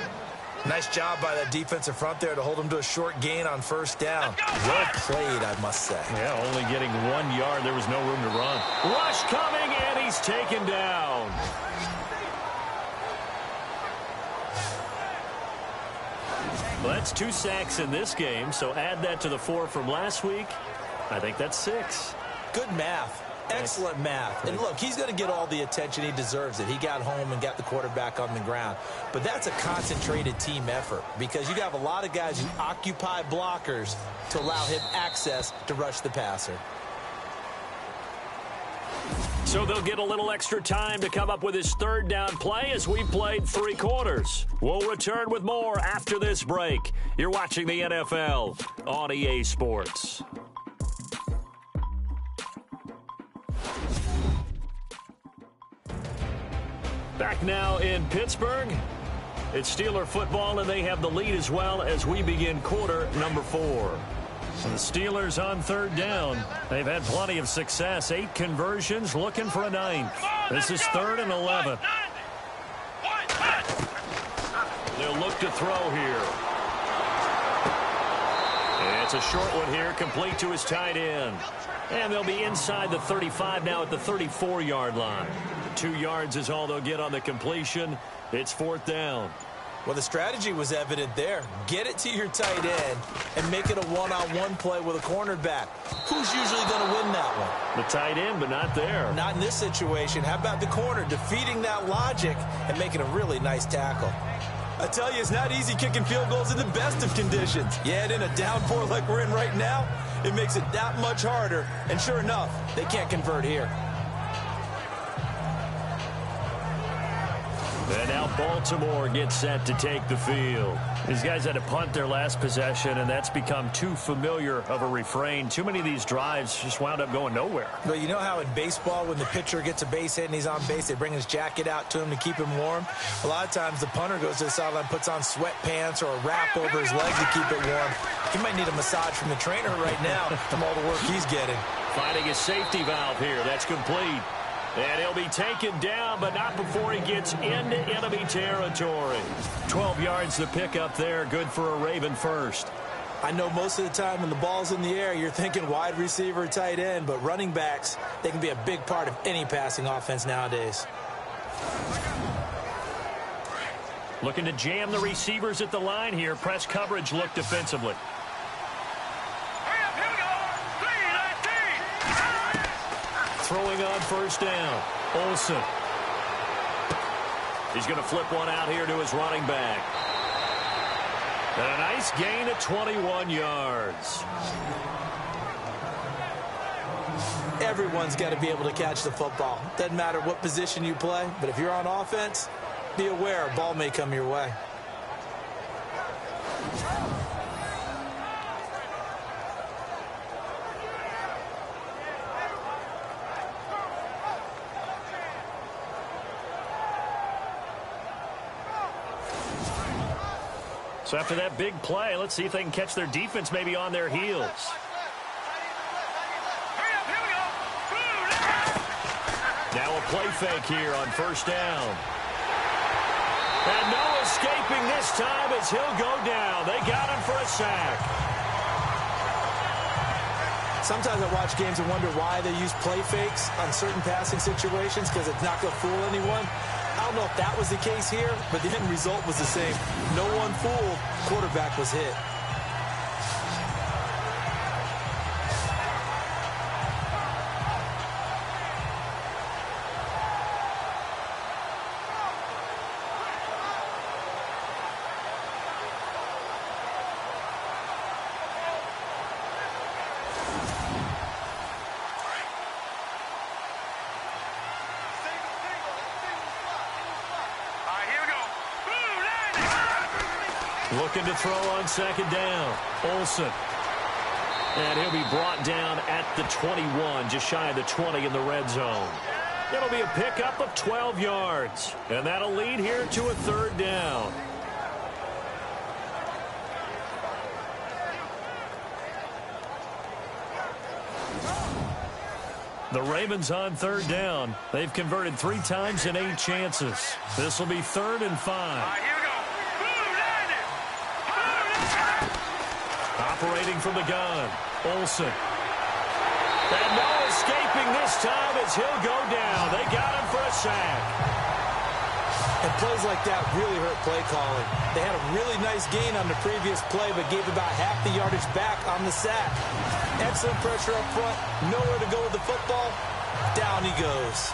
Nice job by that defensive front there to hold him to a short gain on first down. Well played, I must say. Yeah, only getting 1 yard. There was no room to run. Rush coming, and he's taken down. Well, that's 2 sacks in this game, so add that to the 4 from last week. I think that's 6. Good math. Excellent math. And look, he's going to get all the attention. He deserves it. He got home and got the quarterback on the ground. But that's a concentrated team effort because you have a lot of guys who occupy blockers to allow him access to rush the passer. So they'll get a little extra time to come up with his 3rd down play as we played 3 quarters. We'll return with more after this break. You're watching the NFL on EA Sports. Back now in Pittsburgh. It's Steeler football, and they have the lead as well as we begin quarter number 4. So the Steelers on 3rd down. They've had plenty of success. 8 conversions, looking for a 9th. This is 3rd and 11. They'll look to throw here. It's a short one here, complete to his tight end. And they'll be inside the 35 now at the 34-yard line. 2 yards is all they'll get on the completion. It's 4th down. Well, the strategy was evident there. Get it to your tight end and make it a one-on-one play with a cornerback. Who's usually going to win that one? The tight end, but not there. Not in this situation. How about the corner defeating that logic and making a really nice tackle? I tell you, it's not easy kicking field goals in the best of conditions. Yet in a downpour like we're in right now, it makes it that much harder. And sure enough, they can't convert here. And now Baltimore gets set to take the field. These guys had to punt their last possession, and that's become too familiar of a refrain. Too many of these drives just wound up going nowhere. But you know how in baseball, when the pitcher gets a base hit and he's on base, they bring his jacket out to him to keep him warm? A lot of times the punter goes to the sideline, puts on sweatpants or a wrap over his leg to keep it warm. He might need a massage from the trainer right now from all the work he's getting. Finding a safety valve here. That's complete. And he'll be taken down, but not before he gets into enemy territory. 12 yards to pick up there. Good for a Raven first. I know most of the time when the ball's in the air, you're thinking wide receiver, tight end, but running backs, they can be a big part of any passing offense nowadays. Looking to jam the receivers at the line here. Press coverage look defensively. Throwing on 1st down. Olsen. He's going to flip one out here to his running back. And a nice gain of 21 yards. Everyone's got to be able to catch the football. Doesn't matter what position you play, but if you're on offense, be aware a ball may come your way. So after that big play, let's see if they can catch their defense maybe on their heels. Now a play fake here on 1st down. And no escaping this time as he'll go down. They got him for a sack. Sometimes I watch games and wonder why they use play fakes on certain passing situations because it's not going to fool anyone. I don't know if that was the case here, but the end result was the same. No one fooled. Quarterback was hit. Looking to throw on 2nd down. Olsen. And he'll be brought down at the 21, just shy of the 20 in the red zone. It'll be a pickup of 12 yards. And that'll lead here to a third down. The Ravens on third down. They've converted 3 times in 8 chances. This will be 3rd and 5. Here we go. Operating from the gun, Olsen. And no escaping this time as he'll go down. They got him for a sack. And plays like that really hurt play calling. They had a really nice gain on the previous play, but gave about half the yardage back on the sack. Excellent pressure up front. Nowhere to go with the football. Down he goes.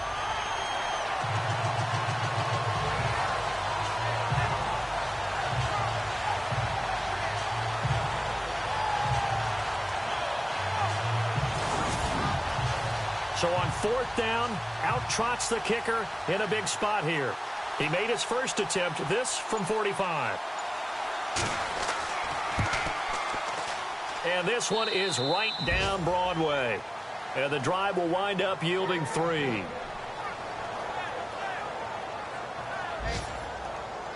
So on 4th down, out trots the kicker in a big spot here. He made his first attempt, this from 45. And this one is right down Broadway. And the drive will wind up yielding 3.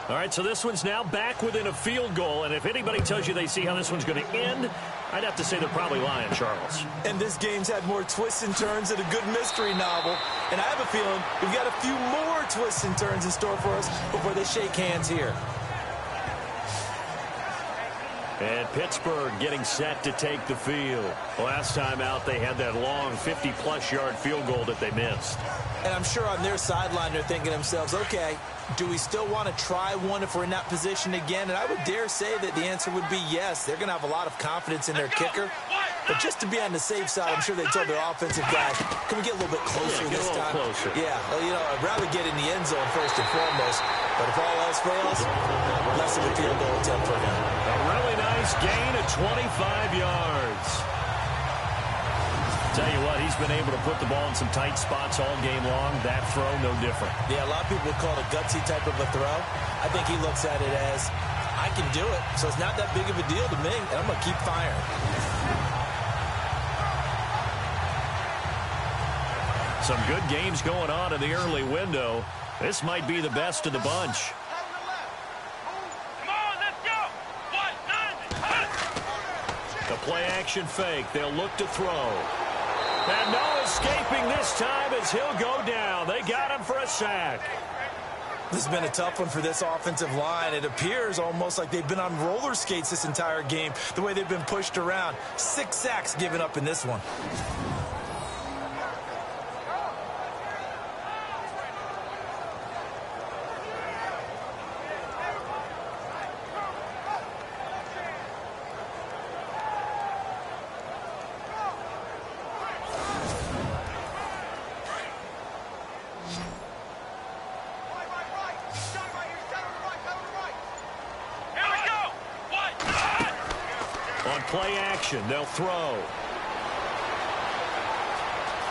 All right, so this one's now back within a field goal. And if anybody tells you they see how this one's going to end, I'd have to say they're probably lying, Charles. And this game's had more twists and turns than a good mystery novel. And I have a feeling we've got a few more twists and turns in store for us before they shake hands here. And Pittsburgh getting set to take the field. Last time out, they had that long 50-plus yard field goal that they missed. And I'm sure on their sideline they're thinking to themselves, okay, do we still want to try one if we're in that position again? And I would dare say that the answer would be yes. They're going to have a lot of confidence in their kicker. But just to be on the safe side, I'm sure they told their offensive guys, can we get a little bit closer this time? Closer. Yeah, well, you know, I'd rather get in the end zone first and foremost. But if all else fails, less of a field goal attempt for him. A really nice gain of 25 yards. Tell you what, he's been able to put the ball in some tight spots all game long. That throw, no different. Yeah, a lot of people would call it a gutsy type of a throw. I think he looks at it as, I can do it, so it's not that big of a deal to me, and I'm going to keep firing. Some good games going on in the early window. This might be the best of the bunch. Come on, let's go. The play-action fake. They'll look to throw. And no escaping this time as he'll go down. They got him for a sack. This has been a tough one for this offensive line. It appears almost like they've been on roller skates this entire game, the way they've been pushed around. 6 sacks given up in this one. Play action. They'll throw.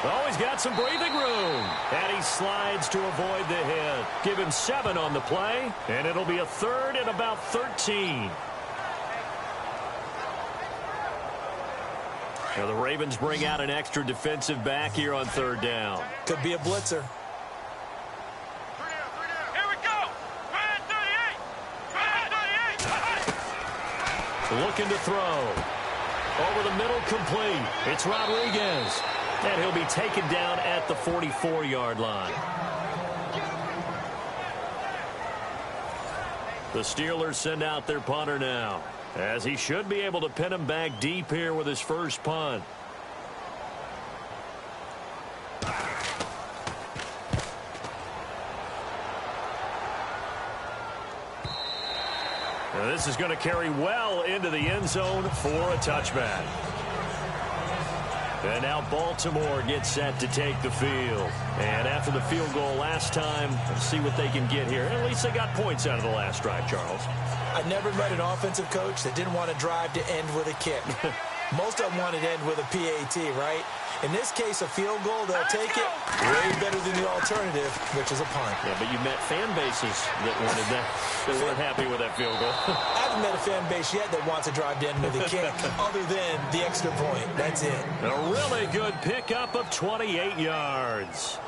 Oh, he's got some breathing room. And he slides to avoid the hit. Give him 7 on the play. And it'll be a 3rd and about 13. Now the Ravens bring out an extra defensive back here on 3rd down. Could be a blitzer. Here we go. Brand 38. Brand 38. Looking to throw. Over the middle, complete. It's Rodriguez. And he'll be taken down at the 44-yard line. The Steelers send out their punter now, as he should be able to pin him back deep here with his first punt. Now this is going to carry well into the end zone for a touchback. And now Baltimore gets set to take the field. And after the field goal last time, let's see what they can get here. At least they got points out of the last drive, Charles. I never met an offensive coach that didn't want to drive to end with a kick. Most of them wanted to end with a PAT, right? In this case, a field goal, they'll take it way better than the alternative, which is a punt. Yeah, but you met fan bases that wanted that. They weren't happy with that field goal. I haven't met a fan base yet that wants to drive to end with a kick, other than the extra point. That's it. A really good pickup of 28 yards.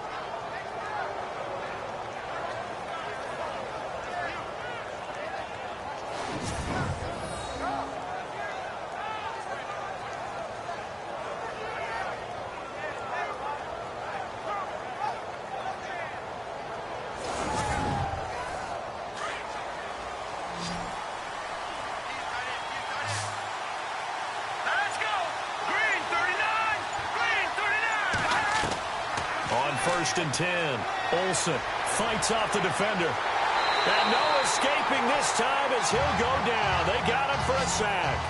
first and 10. Olsen fights off the defender. And no escaping this time as he'll go down. They got him for a sack.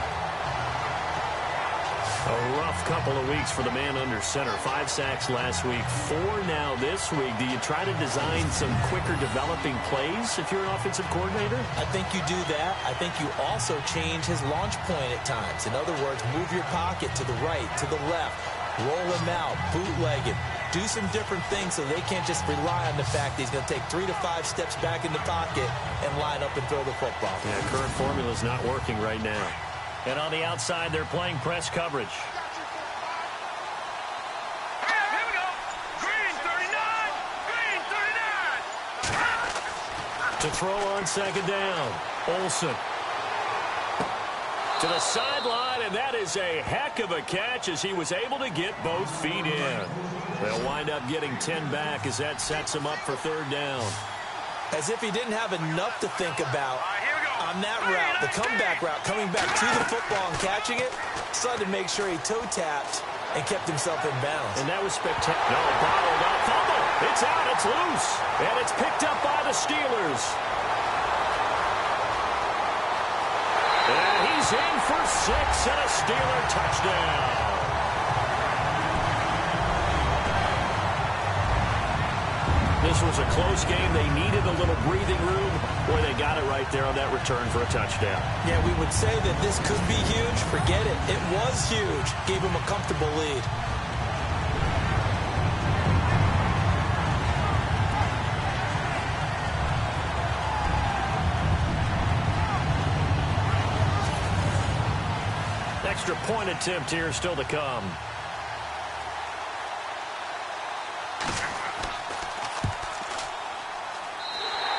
A rough couple of weeks for the man under center. 5 sacks last week, 4 now this week. Do you try to design some quicker developing plays if you're an offensive coordinator? I think you do that. I think you also change his launch point at times. In other words, move your pocket to the right, to the left, roll him out, bootleg him. Do some different things so they can't just rely on the fact that he's going to take 3 to 5 steps back in the pocket and line up and throw the football. Yeah, current formula is not working right now. And on the outside, they're playing press coverage. Here we go. Green 39. Green 39. To throw on second down. Olsen. To the sideline, and that is a heck of a catch as he was able to get both feet in. They'll wind up getting 10 back as that sets him up for third down. As if he didn't have enough to think about on that route, the comeback route, coming back to the football and catching it, decided to make sure he toe-tapped and kept himself in bounds. And that was spectacular. No, bottled up. Fumble. It's out. It's loose. And it's picked up by the Steelers. And he's in for 6 and a Steeler touchdown. This was a close game. They needed a little breathing room. Boy, they got it right there on that return for a touchdown. Yeah, we would say that this could be huge. Forget it. It was huge. Gave him a comfortable lead. Extra point attempt here still to come.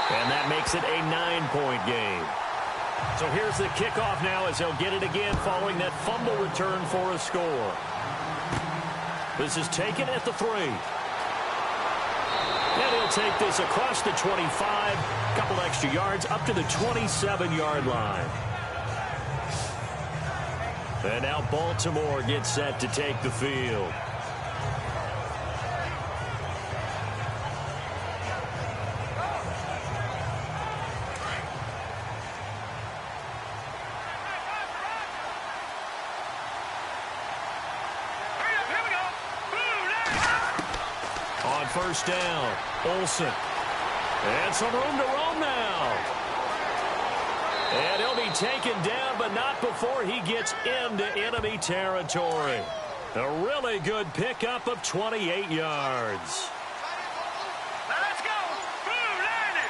And that makes it a 9-point game. So here's the kickoff now as they'll get it again following that fumble return for a score. This is taken at the 3. And he'll take this across the 25, couple extra yards up to the 27-yard line. And now Baltimore gets set to take the field. On first down, Olsen. And some room to roam now. And he'll be taken down, but not before he gets into enemy territory. A really good pickup of 28 yards. Let's go. Blue landed.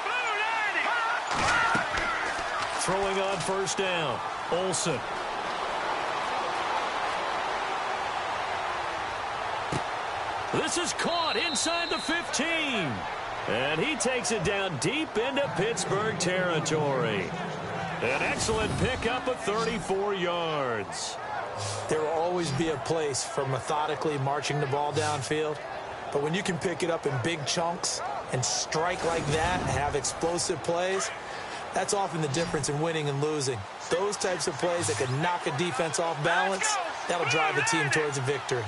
Blue landed. Throwing on first down, Olsen. This is caught inside the 15. And he takes it down deep into Pittsburgh territory. An excellent pickup of 34 yards. There will always be a place for methodically marching the ball downfield. But when you can pick it up in big chunks and strike like that and have explosive plays, that's often the difference in winning and losing. Those types of plays that can knock a defense off balance, that'll drive a team towards a victory.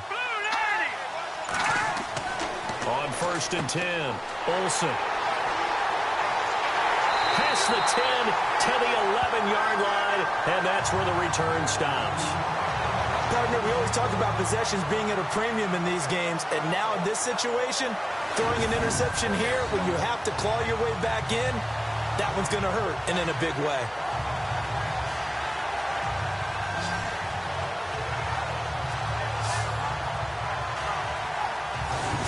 On first and 10, Olsen. Past the 10 to the 11-yard line, and that's where the return stops. Partner, we always talk about possessions being at a premium in these games, and now in this situation, throwing an interception here when you have to claw your way back in, that one's going to hurt, and in a big way.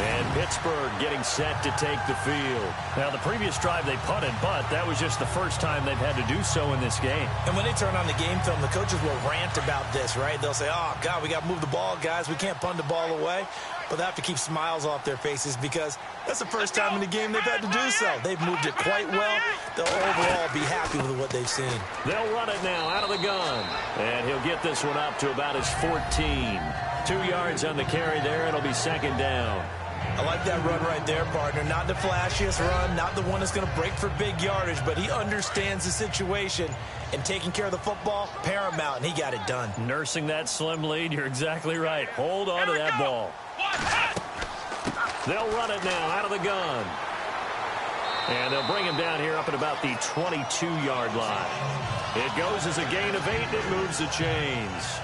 And Pittsburgh getting set to take the field. Now, the previous drive they punted, but that was just the first time they've had to do so in this game. And when they turn on the game film, the coaches will rant about this, right? They'll say, oh, God, we got to move the ball, guys. We can't punt the ball away. But they have to keep smiles off their faces because that's the first time in the game they've had to do so. They've moved it quite well. They'll overall be happy with what they've seen. They'll run it now out of the gun. And he'll get this one up to about his 14. 2 yards on the carry there. It'll be second down. I like that run right there, partner. Not the flashiest run, not the one that's going to break for big yardage, but he understands the situation, and taking care of the football, paramount, and he got it done. Nursing that slim lead, you're exactly right. Hold on to that ball. They'll run it now out of the gun. And they'll bring him down here up at about the 22-yard line. It goes as a gain of 8, and it moves the chains.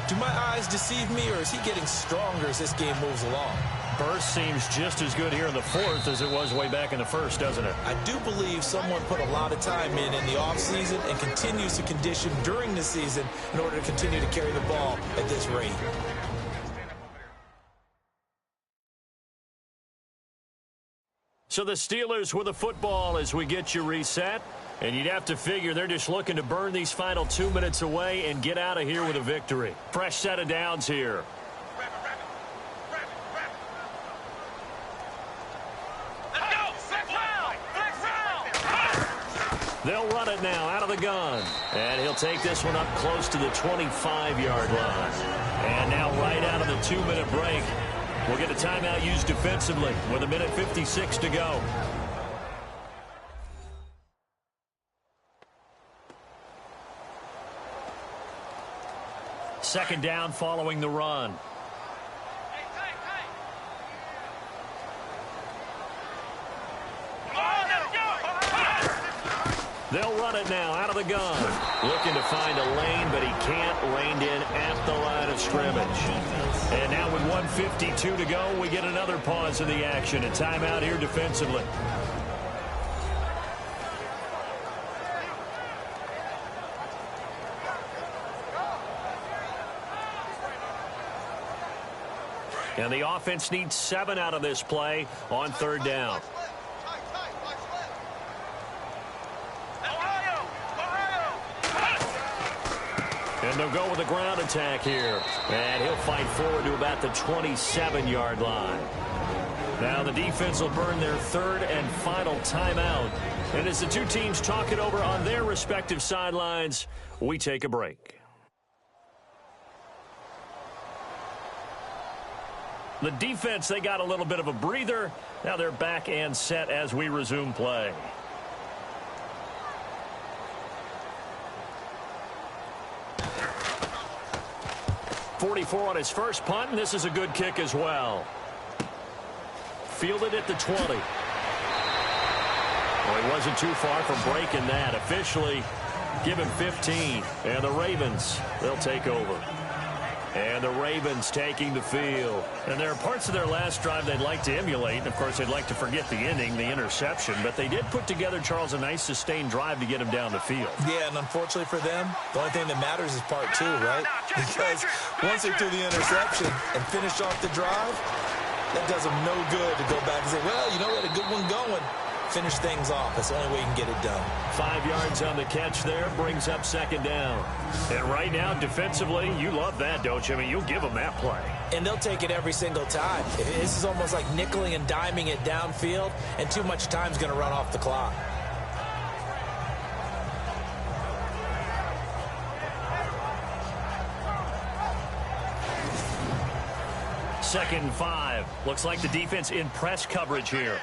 Do my eyes deceive me, or is he getting stronger as this game moves along? Burst seems just as good here in the fourth as it was way back in the first, doesn't it? I do believe someone put a lot of time in the offseason and continues to condition during the season in order to continue to carry the ball at this rate. So the Steelers with the football as we get you reset. And you'd have to figure they're just looking to burn these final 2 minutes away and get out of here with a victory. Fresh set of downs here. They'll run it now out of the gun. And he'll take this one up close to the 25-yard line. And now right out of the 2-minute break, we'll get a timeout used defensively with 1:56 to go. Second down following the run. They'll run it now out of the gun. Looking to find a lane, but he can't. Reined in at the line of scrimmage. And now with 1:52 to go, we get another pause in the action. A timeout here defensively. And the offense needs 7 out of this play on third down. And they'll go with a ground attack here. And he'll fight forward to about the 27-yard line. Now the defense will burn their third and final timeout. And as the two teams talk it over on their respective sidelines, we take a break. The defense, they got a little bit of a breather. Now they're back and set as we resume play. .44 on his first punt, and this is a good kick as well. Fielded at the 20. Well, he wasn't too far from breaking that. Officially, give him 15. And the Ravens, they'll take over. And the Ravens taking the field. And there are parts of their last drive they'd like to emulate. And, of course, they'd like to forget the ending, the interception. But they did put together, Charles, a nice sustained drive to get him down the field. Yeah, and unfortunately for them, the only thing that matters is part 2, right? Because once they threw the interception and finished off the drive, that does them no good to go back and say, well, you know, we had a good one going. Finish things off. That's the only way you can get it done. 5 yards on the catch there, brings up second down. And right now, defensively, you love that, don't you? I mean, you'll give them that play. And they'll take it every single time. This is almost like nickeling and diming it downfield, and too much time's going to run off the clock. Second and 5. Looks like the defense in press coverage here.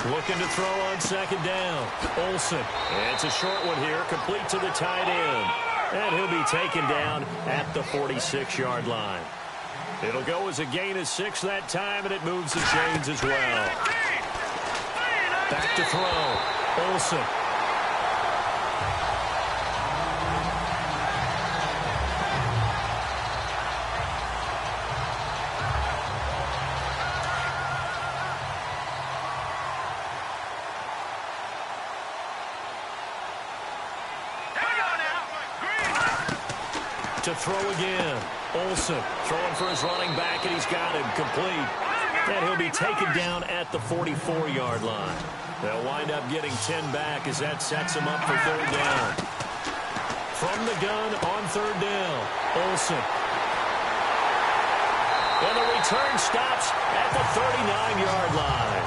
Looking to throw on second down. Olsen. And it's a short one here, complete to the tight end. And he'll be taken down at the 46-yard line. It'll go as a gain of 6 that time, and it moves the chains as well. Back to throw. Olsen. To throw again. Olsen throwing for his running back, and he's got him complete. And he'll be taken down at the 44-yard line. They'll wind up getting 10 back as that sets him up for third down. From the gun on third down, Olsen. And the return stops at the 39-yard line.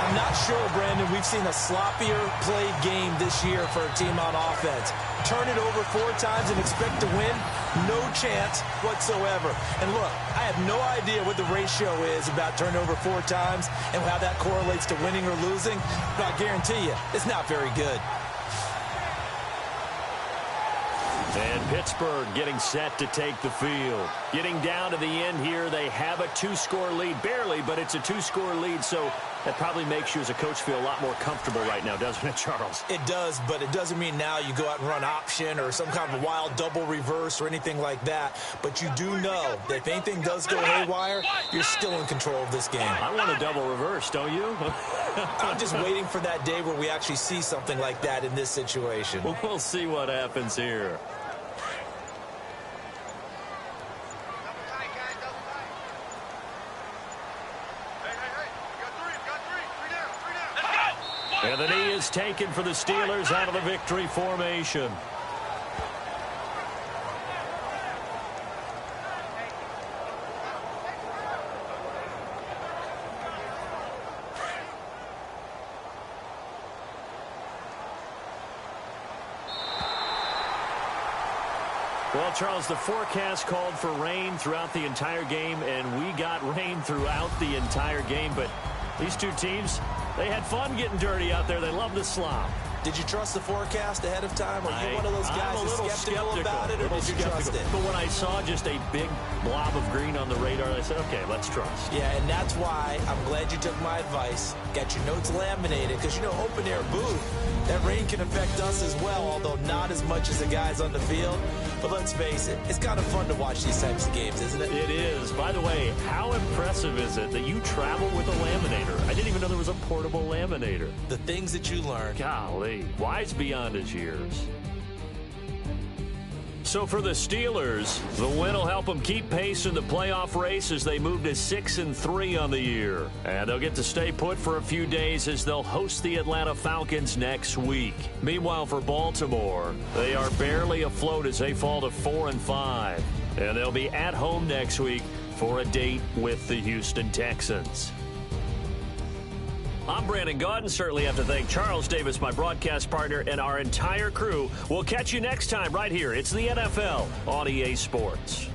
I'm not sure, Brandon, we've seen a sloppier played game this year for a team on offense. Turn it over 4 times and expect to win? No chance whatsoever. And look, I have no idea what the ratio is about turnover 4 times and how that correlates to winning or losing, but I guarantee you, it's not very good. And Pittsburgh getting set to take the field. Getting down to the end here, they have a 2-score lead. Barely, but it's a 2-score lead, so that probably makes you as a coach feel a lot more comfortable right now, doesn't it, Charles? It does, but it doesn't mean now you go out and run option or some kind of wild double reverse or anything like that. But you do know that if anything does go haywire, you're still in control of this game. I want a double reverse, don't you? I'm just waiting for that day where we actually see something like that in this situation. We'll see what happens here. And the knee is taken for the Steelers out of the victory formation. Well, Charles, the forecast called for rain throughout the entire game, and we got rain throughout the entire game, but these two teams, they had fun getting dirty out there. They love the slop. Did you trust the forecast ahead of time? Are you one of those guys who's skeptical about it, or did you trust it? But when I saw just a big blob of green on the radar, I said, okay, let's trust. Yeah, and that's why I'm glad you took my advice. Got your notes laminated, because, you know, open-air booth, that rain can affect us as well, although not as much as the guys on the field. But let's face it, it's kind of fun to watch these types of games, isn't it? It is. By the way, how impressive is it that you travel with a laminator? I didn't even know there was a portable laminator. The things that you learn. Golly, wise beyond his years. So for the Steelers, the win will help them keep pace in the playoff race as they move to 6-3 on the year. And they'll get to stay put for a few days as they'll host the Atlanta Falcons next week. Meanwhile, for Baltimore, they are barely afloat as they fall to 4-5. And they'll be at home next week for a date with the Houston Texans. I'm Brandon Gaudin. Certainly have to thank Charles Davis, my broadcast partner, and our entire crew. We'll catch you next time right here. It's the NFL on EA Sports.